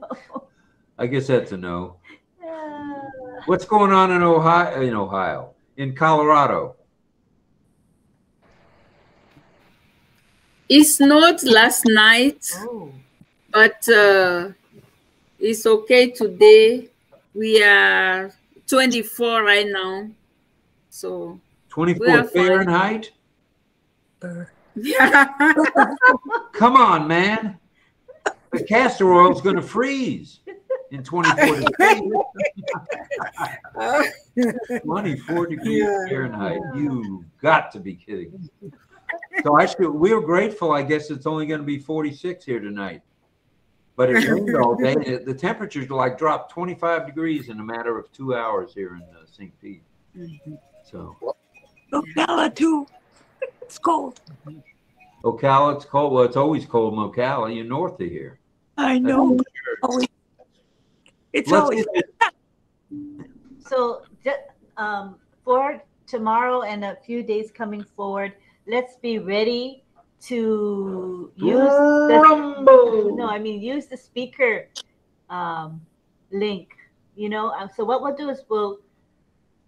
I guess that's a no. What's going on in Ohio? In Colorado? It snowed last night, but it's okay today. We are 24 right now, so 24 Fahrenheit? Yeah. Come on, man. The castor oil is going to freeze in 24 degrees. 24 degrees Fahrenheit. You got to be kidding. So we were grateful. I guess it's only going to be 46 here tonight. But it rained all day. The temperatures like dropped 25 degrees in a matter of 2 hours here in St. Pete. So Ocala too. It's cold. Ocala, it's cold. Well, it's always cold in Ocala. You're north of here. I know. It's always. So for tomorrow and a few days coming forward, let's be ready to use use the speaker link you know. So what we'll do is we'll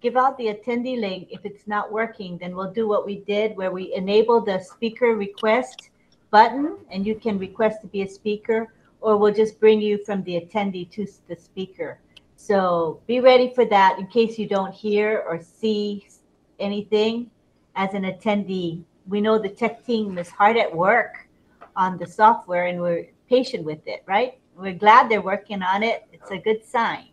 give out the attendee link. If it's not working, then we'll do what we did where we enable the speaker request button, and you can request to be a speaker, or we'll just bring you from the attendee to the speaker. So be ready for that in case you don't hear or see anything as an attendee. We know the tech team is hard at work on the software, and we're patient with it, right? We're glad they're working on it. It's a good sign.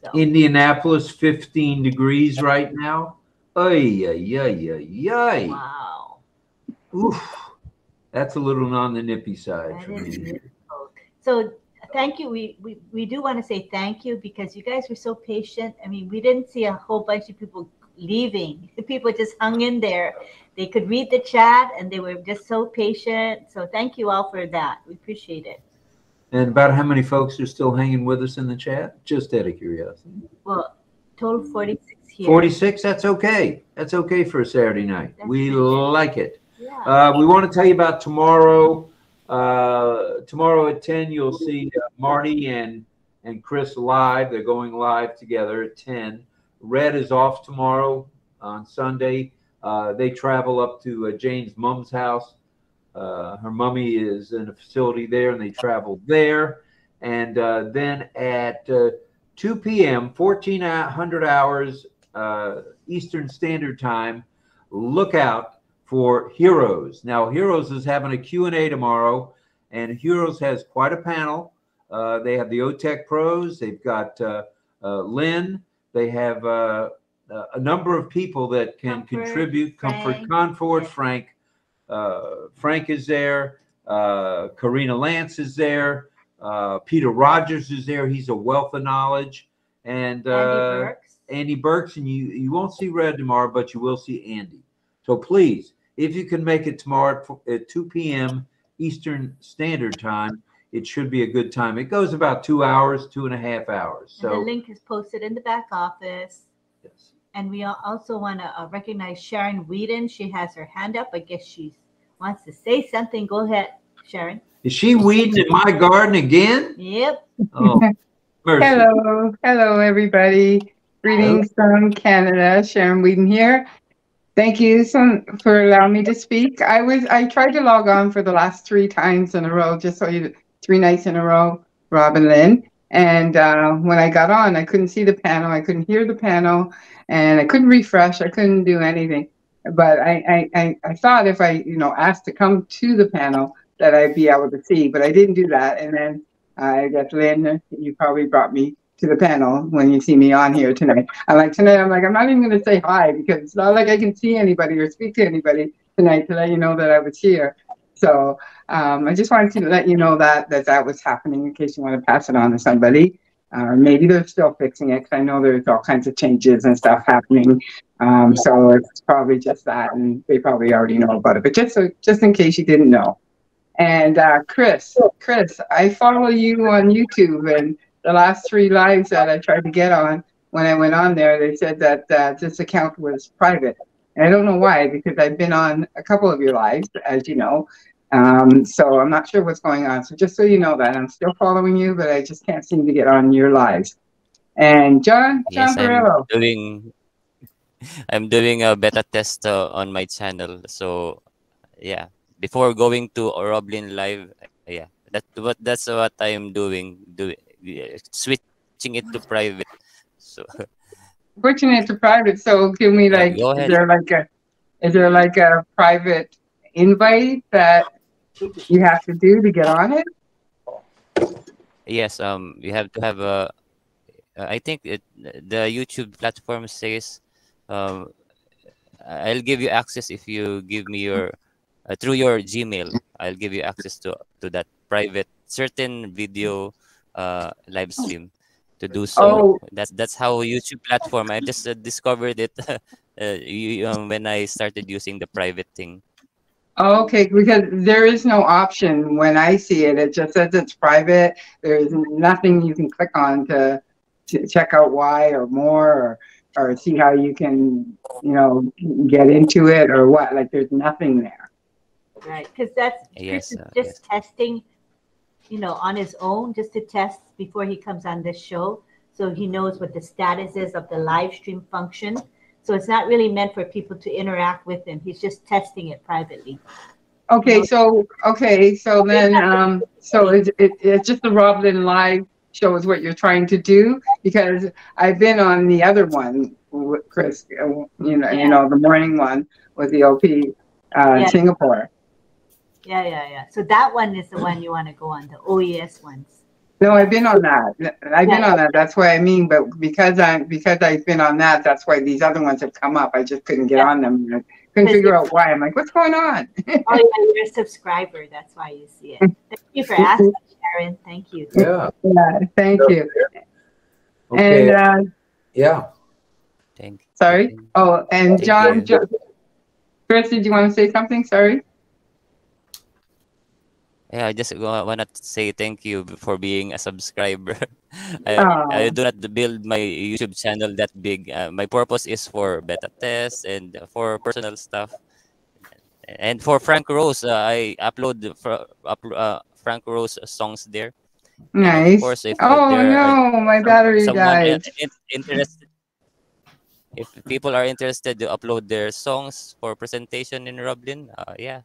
So. Indianapolis, 15 degrees right now. Ay, ay, ay, ay, ay. Wow. Oof. That's a little on the nippy side for me. So thank you. We do want to say thank you because you guys were so patient. I mean, we didn't see a whole bunch of people leaving. The people just hung in there. They could read the chat and they were just so patient. So thank you all for that. We appreciate it. And about how many folks are still hanging with us in the chat? Just out of curiosity. Well, total 46 here. 46? That's okay. That's okay for a Saturday night. We like it. Yeah. We want to tell you about tomorrow. Tomorrow at 10, you'll see Marty and Chris live. They're going live together at 10. Red is off tomorrow on Sunday. They travel up to Jane's mom's house. Her mummy is in a facility there, and they travel there. And then at 2 p.m., 1400 hours Eastern Standard Time, look out for Heroes. Now, Heroes is having a Q&A tomorrow, and Heroes has quite a panel. They have the OTech pros. They've got Lynn. They have a number of people that can contribute. Comfort, Frank. Frank is there. Karina Lance is there. Peter Rogers is there. He's a wealth of knowledge. And Andy Burks. And you won't see Red tomorrow, but you will see Andy. So please, if you can make it tomorrow at 2 p.m. Eastern Standard Time, it should be a good time. It goes about 2 hours, 2.5 hours. So and the link is posted in the back office. Yes. And we also want to recognize Sharon Whedon. She has her hand up. I guess she wants to say something. Go ahead, Sharon. Is she weeding in my garden again? Yep. Oh, mercy. Hello, everybody. Greetings from Canada. Sharon Whedon here. Thank you for allowing me to speak. I tried to log on for the last 3 times in a row, just so 3 nights in a row, RobLynn. And when I got on, I couldn't see the panel, I couldn't hear the panel, and I couldn't refresh. I couldn't do anything. But I thought if I asked to come to the panel that I'd be able to see, but I didn't do that. And then I guess Lynn, you probably brought me to the panel when you see me on here tonight. I'm like, I'm not even going to say hi because it's not like I can see anybody or speak to anybody tonight to let you know that I was here. So I just wanted to let you know that was happening in case you want to pass it on to somebody. Maybe they're still fixing it because I know there's all kinds of changes and stuff happening. So it's probably just that, and they probably already know about it. But just in case you didn't know. And Chris, I follow you on YouTube, and the last 3 lives that I tried to get on, when I went on there, they said that this account was private. And I don't know why, because I've been on a couple of your lives, as you know. So I'm not sure what's going on. So just so you know that, I'm still following you, but I just can't seem to get on your lives. And John Perillo. I'm doing a beta test on my channel. So yeah, before going to RobLynnLive, yeah, that's what I am doing. Switching it to private. So switching it to private. So can we is there like a private invite that you have to do to get on it? Yes, you have to have a. I think the YouTube platform says, I'll give you access if you give me your through your Gmail. I'll give you access to that private certain video live stream to do so. Oh. That's how YouTube platform. I just discovered it when I started using the private thing. Okay, because there is no option when I see it. It just says it's private. There's nothing you can click on to check out why or more or see how you can, get into it or what. Like there's nothing there. Right, because that's testing, on his own, just to test before he comes on this show. so he knows what the status is of the live stream function. So it's not really meant for people to interact with him. He's just testing it privately. Okay, so then so it's just the RobLynnLive show is what you're trying to do, because I've been on the other one with Chris, you know, the morning one with the OP Singapore. Yeah. So that one is the one you want to go on, the OES ones. No, I've been on that. I've been on that. That's what I mean. But because I've been on that, that's why these other ones have come up. I just couldn't get on them. I couldn't figure out why. I'm like, what's going on? Oh yeah, you're a subscriber. That's why you see it. Thank you for asking, Sharon. Thank you. Yeah, thank you. Okay. And yeah. Thank you. Sorry. Oh, and John, Chris, did you want to say something? Sorry. Yeah, I just want to say thank you for being a subscriber. I do not build my YouTube channel that big. My purpose is for beta tests and for personal stuff. And for Frank Rose, I upload Frank Rose songs there. Nice. And of course, if no, my battery died. Interested, if people are interested to upload their songs for presentation in RobLynn, yeah,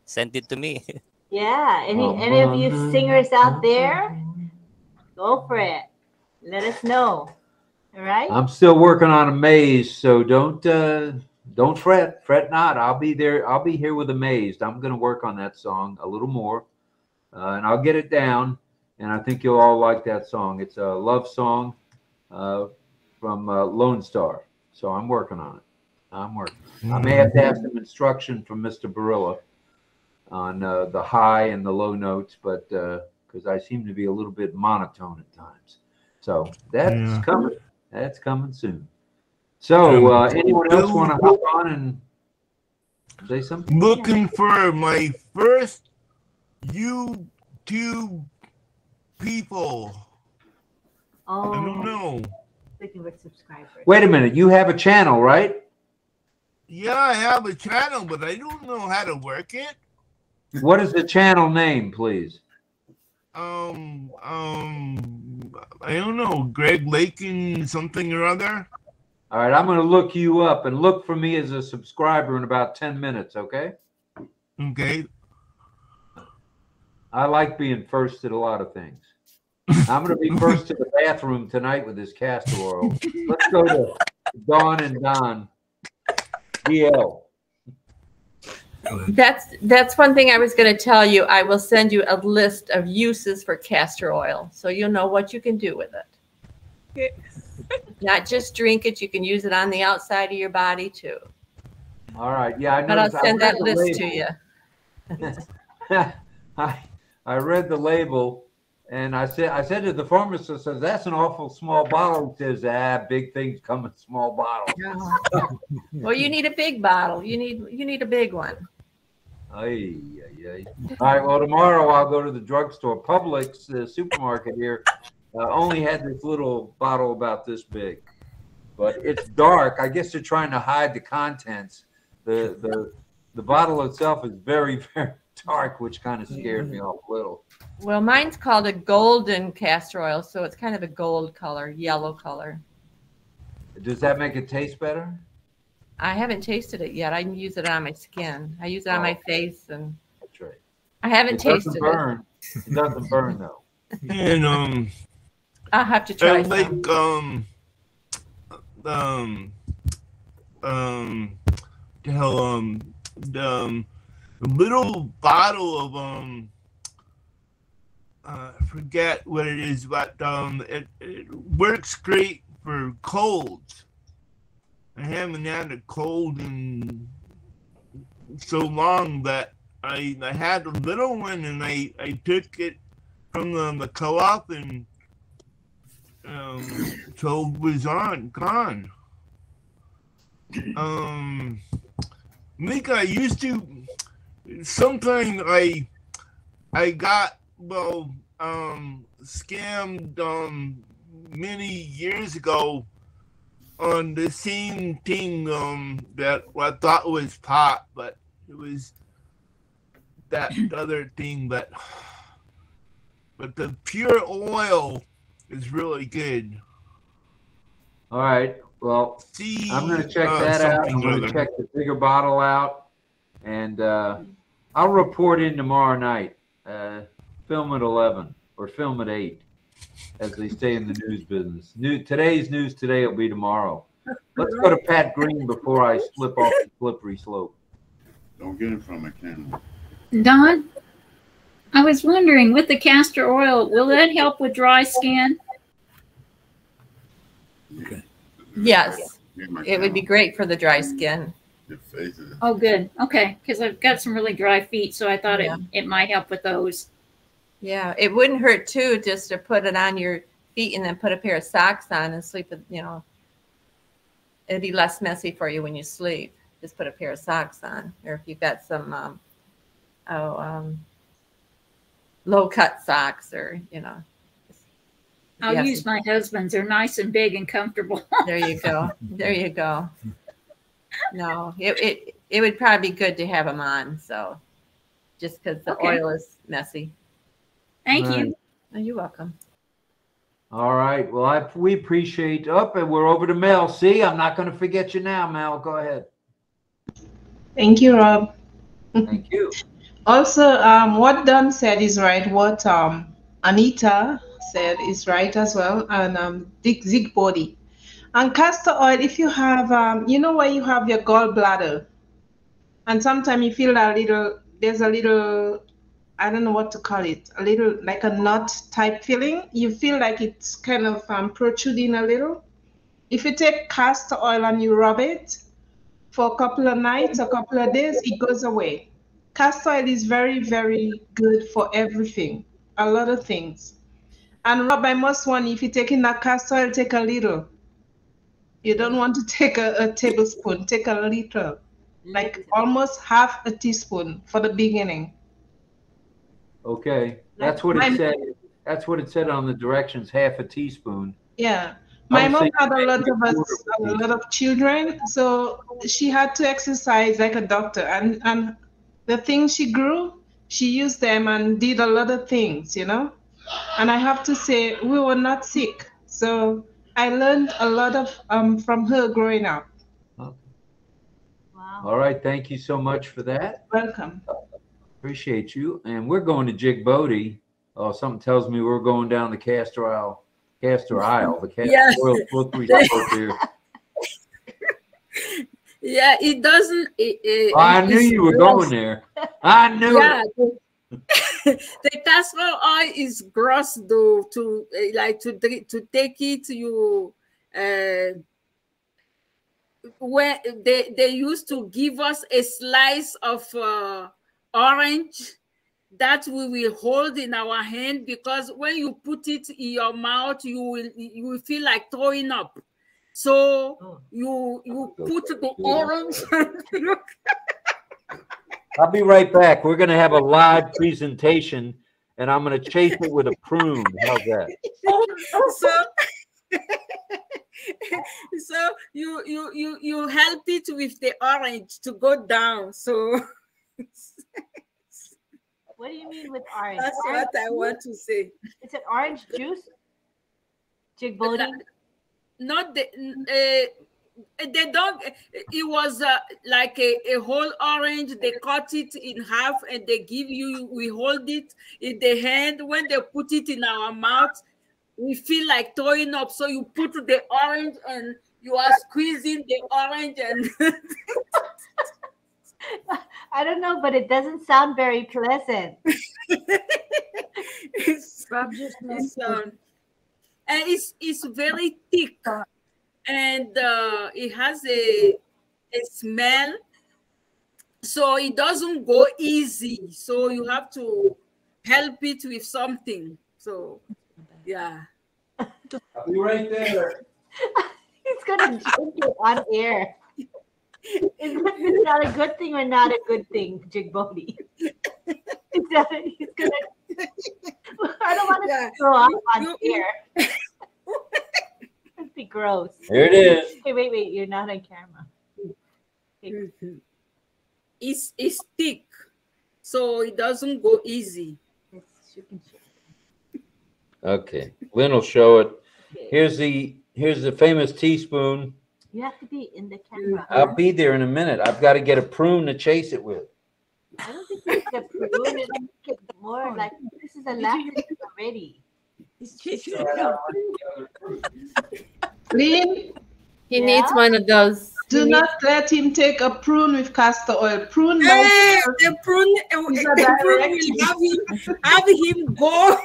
send it to me. Yeah, any of you singers out there, go for it. Let us know. All right. I'm still working on a maze, so don't fret. Fret not. I'll be there. I'll be here with Amazed. I'm going to work on that song a little more, and I'll get it down. And I think you'll all like that song. It's a love song from Lone Star. So I'm working on it. I'm working. I may have to have some instruction from Mr. Barilla on the high and the low notes, but because I seem to be a little bit monotone at times. So that's coming. That's coming soon. So anyone else want to hop on and say something? Looking for my first YouTube people. Oh, I don't know. Looking for subscribers. Wait a minute. You have a channel, right? Yeah, I have a channel, but I don't know how to work it. What is the channel name, please? I don't know, Greg Lakin something or other. All right, I'm going to look you up and look for me as a subscriber in about 10 minutes, okay? Okay. I like being first at a lot of things. I'm going to be first to the bathroom tonight with this castor oil. Let's go to Dawn and Don. DL. That's one thing I was going to tell you. I will send you a list of uses for castor oil, so you'll know what you can do with it. Not just drink it; you can use it on the outside of your body too. All right, yeah, But I'll send that list to you. I read the label, and I said to the pharmacist, "says that's an awful small bottle." He says, big things come in small bottles." Well, you need a big bottle. You need a big one. Ay. All right. Well, tomorrow I'll go to the drugstore. Publix, the supermarket here, only had this little bottle about this big, but it's dark. I guess they're trying to hide the contents. The bottle itself is very, very dark, which kind of scared me off a little. Well, mine's called a golden castor oil, so it's kind of a gold color, yellow color. Does that make it taste better? I haven't tasted it yet. I use it on my skin. I use it on my face, and that's right. I haven't tasted it. It doesn't burn though. And I'll have to try. I like the little bottle of I forget what it is, but it works great for colds. I haven't had a cold in so long that I had a little one, and I took it from the co-op, and so it was gone. I think I used to. Sometimes I got scammed many years ago on the same thing that I thought was pot, but it was that other thing. But the pure oil is really good. All right. Well, I'm going to check that out. I'm going to check the bigger bottle out, and I'll report in tomorrow night. Film at 11 or film at 8, as they say in the news business. Today's news today will be tomorrow. Let's go to Pat Green before I slip off the slippery slope. Don't get in front of my camera. Don, I was wondering, with the castor oil, will that help with dry skin? Okay. Yes, it would be great for the dry skin. Your face is... Oh, good. Okay, because I've got some really dry feet, so I thought it might help with those. Yeah, it wouldn't hurt too just to put it on your feet and then put a pair of socks on and sleep with, you know, it'd be less messy for you when you sleep. Just put a pair of socks on, or if you've got some low cut socks, or you know. I'll use my husband's. They're nice and big and comfortable. There you go. There you go. No, it would probably be good to have them on. So, just because the oil is messy. Thank you. Oh, you're welcome. All right. Well, we appreciate and we're over to Mel. See, I'm not going to forget you now, Mel. Go ahead. Thank you, Rob. Thank you. Also, what Don said is right. What Anita said is right as well. And Zig Body. And castor oil, if you have, you know where you have your gallbladder, and sometimes you feel there's a little, I don't know what to call it, a little like a knot type feeling. You feel like it's kind of protruding a little. If you take castor oil and you rub it for a couple of nights, a couple of days, it goes away. Castor oil is very, very good for everything, a lot of things. And Rob, I must warn you, if you're taking that castor oil, take a little. You don't want to take a tablespoon, take a little, like almost half a teaspoon for the beginning. Okay, that's what it said. That's what it said on the directions, half a teaspoon. Yeah. My mom had a lot of children, so she had to exercise like a doctor. And the things she grew, she used them and did a lot of things, you know. And I have to say, we were not sick. So I learned a lot of from her growing up. Okay. Wow. All right. Thank you so much for that. Welcome. Appreciate you. And we're going to Jig Bodie. Oh, something tells me we're going down the castor aisle. The castor oil slippery slope here. Yeah, it doesn't. I knew you were going there. I knew it. The castor oil is gross though. To take it, you when they used to give us a slice of orange that we will hold in our hand, because when you put it in your mouth, you will feel like throwing up. So you put the orange. I'll be right back. We're going to have a live presentation, and I'm going to chase it with a prune. How's that? So you help it with the orange to go down. So what do you mean with orange? That's orange what I want to say. It's an orange juice? Jig Bodie? Not the they don't. It was like a whole orange. They cut it in half and they give you. We hold it in the hand. When they put it in our mouth, we feel like throwing up. So you put the orange and you are squeezing the orange and. I don't know, but it doesn't sound very pleasant. And it's very thick, and it has a smell, so it doesn't go easy. So you have to help it with something. So yeah, I'll be right there. He's gonna drink it on air. It's not a good thing or not a good thing, Jig Bodie. He's gonna. I don't want to throw up on air. It'd be gross. Here it is. Hey, wait, you're not on camera. Okay. It's thick, so it doesn't go easy. Okay, Lynn will show it. Here's the Here's the famous teaspoon. You have to be in the camera. I'll be there in a minute. I've got to get a prune to chase it with. I don't think you can prune it. Make it more like this is a laxative already. Lynn, He needs one of those. do not let him take a prune with castor oil. Prune Hey, now. the prune will have him go.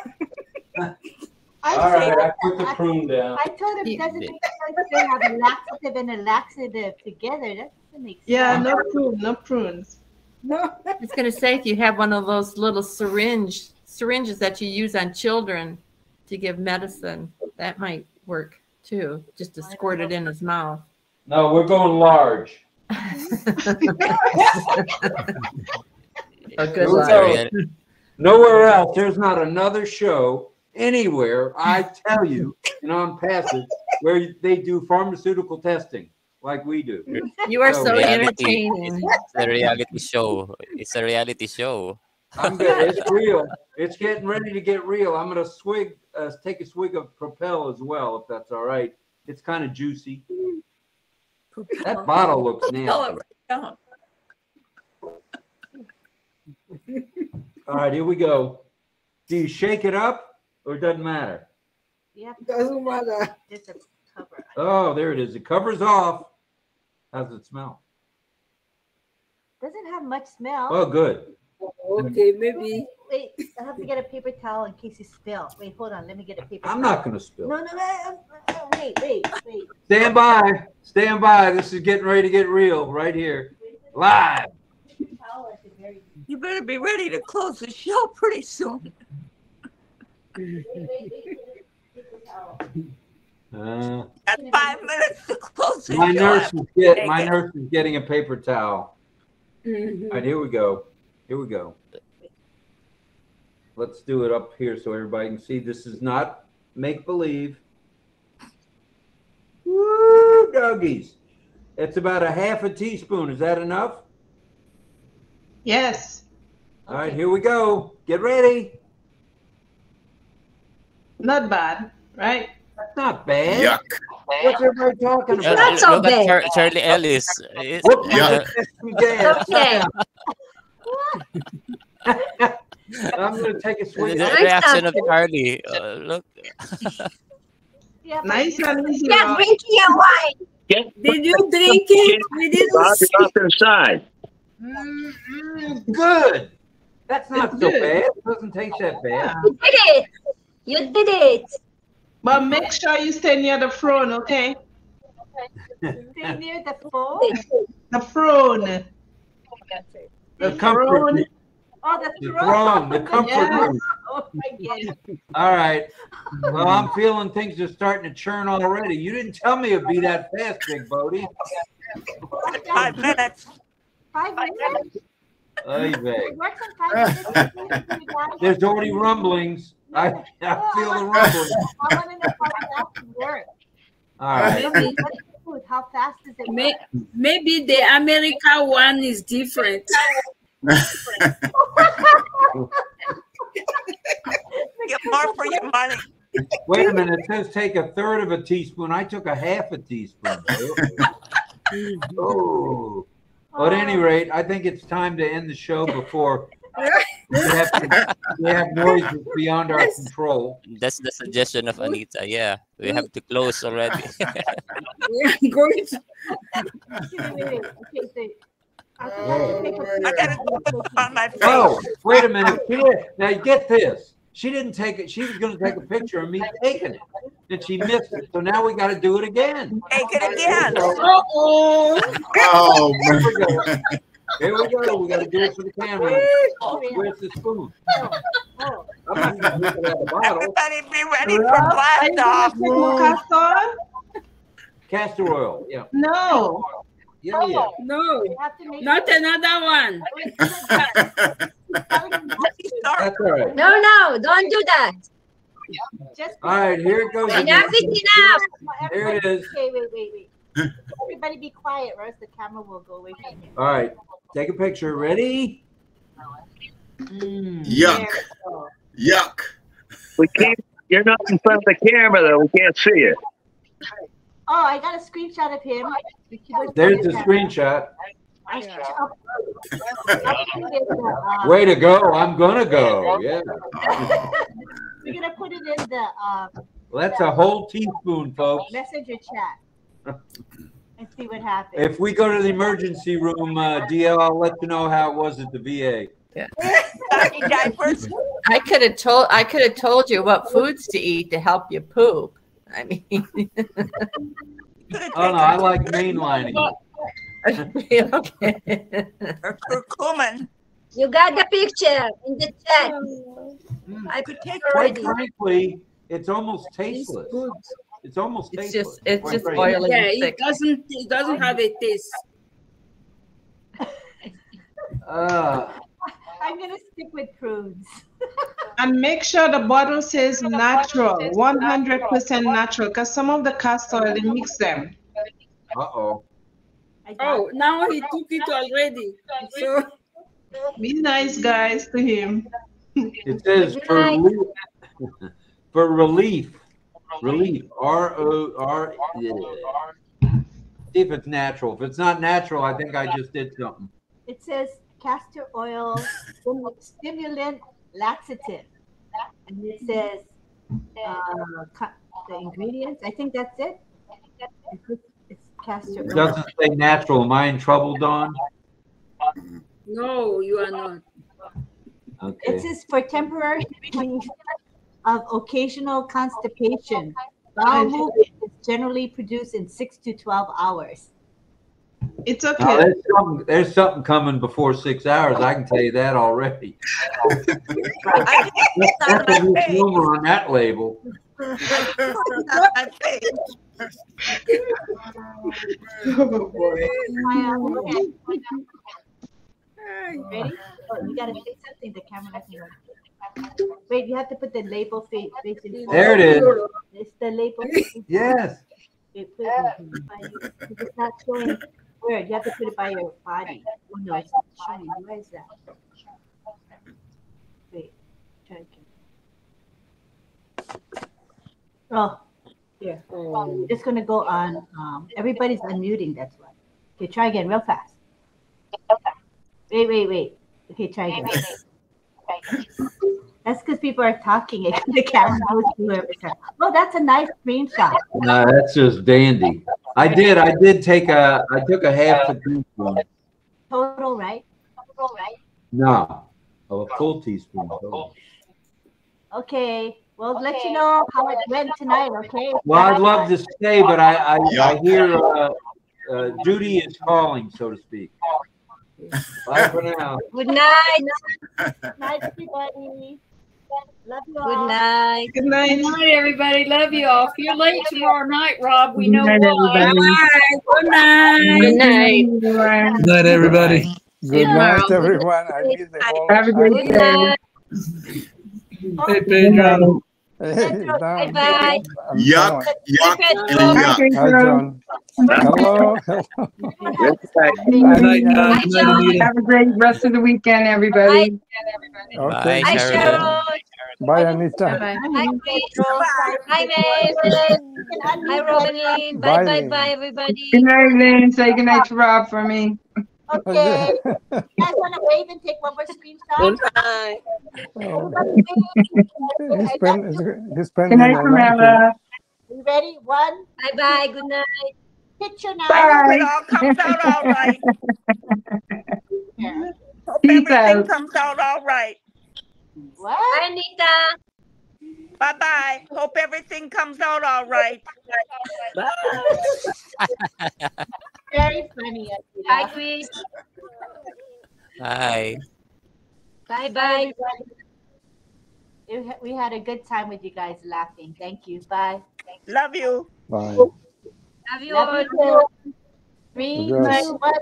All right, I put the prune down. I told him doesn't make sense to have a laxative and a laxative together. That doesn't make sense. Yeah, no prune, no prunes. No, I was going to say if you have one of those little syringes that you use on children to give medicine, that might work too, just to squirt it in his mouth. No, we're going large. A good So, nowhere else. There's not another show anywhere, I tell you, in ONPASSIVE, where they do pharmaceutical testing like we do. You are so entertaining. It's a reality show. It's a reality show. I'm good. It's real. It's getting ready to get real. I'm gonna take a swig of Propel as well, if that's all right. It's kind of juicy. That bottle looks nasty. All right, here we go. Do you shake it up or it doesn't matter? Yeah, doesn't matter. It's a cover. Oh, there it is. The cover's off. How's it smell? Doesn't have much smell. Oh, good. Okay, maybe. Wait, I have to get a paper towel in case you spill. Wait, hold on. Let me get a paper towel. I'm not going to spill. No, wait. Stand by. Stand by. This is getting ready to get real right here. Live. You better be ready to close the show pretty soon. Got 5 minutes to close the My show. nurse is getting a paper towel. All right, here we go. Here we go. Let's do it up here so everybody can see. This is not make-believe. Woo, doggies. It's about a half a teaspoon. Is that enough? Yes. All right, here we go. Get ready. Not bad, right? That's not bad. Yuck. What's everybody talking about? Not so look at Charlie Ellis. Okay. I'm going to take a swig. The reaction of Charlie. Look. Nice and easy. Yeah, drinking your wine. Did you drink it? We didn't Bob, see. you're off to the side. Good. That's not so bad. It doesn't taste that bad. You did it. You did it. But make sure you stay near the throne, okay? Stay near the phone. The throne. The comfort room. Oh, the The throne. throne. The comfort room. Oh, I get it. All right. Well, I'm feeling things are starting to churn already. You didn't tell me it'd be that fast, Big Bodie. 5 minutes. 5 minutes? Oy vey. It works in 5 minutes. There's already rumblings. I feel the rumblings. I want to know how fast it works. All right. Maybe. How fast does it work? Maybe the America one is different. Get more for your money. Wait a minute. It says take a third of a teaspoon. I took a half a teaspoon. Oh. Well, at any rate, I think it's time to end the show before we have noises beyond our control. That's the suggestion of Anita. Yeah, we have to close already. We're going to. I gotta put on my face. Oh, wait a minute. Now get this. She didn't take it. She was going to take a picture of me taking it, and she missed it. So now we got to do it again. Take it again. Oh, man. Here we go. We got to do it for the camera. Where's the spoon? I'm not going to drink it out of the bottle. Everybody be ready for blast off. Castor? Castor oil. Yeah. No. Yeah, yeah. No, not another one. That's all right. No, don't do that. All right, here it goes. Enough is enough. Here it is. Okay, wait. Everybody be quiet, or else the camera will go away from you. All right, take a picture. Ready? Yuck. Yuck. We can't. You're not in front of the camera, though. We can't see it. Oh, I got a screenshot of him. There's the screenshot. I'll put it in the, Way to go. I'm going to go. Yeah. we're going to put it in the Well, that's a whole teaspoon, folks. messenger chat and see what happens. If we go to the emergency room, DL, I'll let you know how it was at the VA. Yeah. I could have told you what foods to eat to help you poop. I mean, oh no, I like mainlining. Okay. Curcumin. You got the picture in the chat. I could take Quite frankly, it's almost tasteless. It's almost tasteless. It's just oily. Yeah, it doesn't have a taste. I'm going to stick with prunes. And make sure the bottle says natural, 100% natural, because some of the castor oil, they mix them. Uh-oh. Oh, now he took it already. So be nice, guys, to him. It says for relief. Relief. R-O-R. Yeah. See if it's natural. If it's not natural, I think I just did something. It says castor oil stimulant laxative. And it says the ingredients. I think that's it. It's castor It oil. doesn't say natural. Am I in trouble, Dawn? no, you are not. Okay. It says for temporary relief of occasional constipation. Bowel movement is generally produced in 6 to 12 hours. It's okay. Now, there's something coming before 6 hours. I can tell you that already. That's a misnomer on that label. Oh boy. Ready? Oh, you gotta say something. The camera doesn't work. Wait, you have to put the label facing. There it is. It's the label. Yes. Wait, put it by you. It's not showing where. You have to put it by your body. Oh no, it's not showing. Where is that? Wait, try again. Oh, here. I'm just gonna go on. Everybody's unmuting. That's why. Okay, try again, real fast. Wait. Okay, try again. That's because people are talking. The camera goes to whoever's talking. Oh, that's a nice screenshot. No, that's just dandy. I took a half a teaspoon. Total, right? No, a full teaspoon. Total. Okay. We'll let you know how it went tonight, okay? Well, I'd love to stay, but I hear Judy is calling, so to speak. Bye for now. Good night. Good night, everybody. Love you all. Good night. Good night. Good night, everybody. Love you all. If you're late tomorrow night, Rob, we know Good night, why. everybody. Good night. Good night. Good night, everybody. Good night, everyone. I miss the whole. Have a great Good day. night. Hey, Pedro. Hey, Bye bye. Yuck, yuck, and Hi, yuck. Hi, John. Hello. Good night, John. Good night, Anita. Have a great rest of the weekend, everybody. Okay. Hi, Cheryl. Bye, Anita. Bye. Hi, Pedro. Hi, Maeve. Hi, RobLynn. Bye, bye, bye, everybody. Good night, Lynn. Say good night to Rob for me. Okay. You guys want to wave and take one more screenshot? He's Good spending night, the night. Camilla. You ready? One. Bye, bye. Good night. Picture now. I hope it all comes out all right. Yeah. Hope Peace everything out. comes out all right. What? Bye, Anita. Bye-bye. Hope everything comes out all right. Very funny. Bye, Chris. Hi. Bye, bye. We had a good time with you guys laughing. Thank you. Bye. Love you. Bye. Love you Love all. you too. 3, Yes. 2, 1.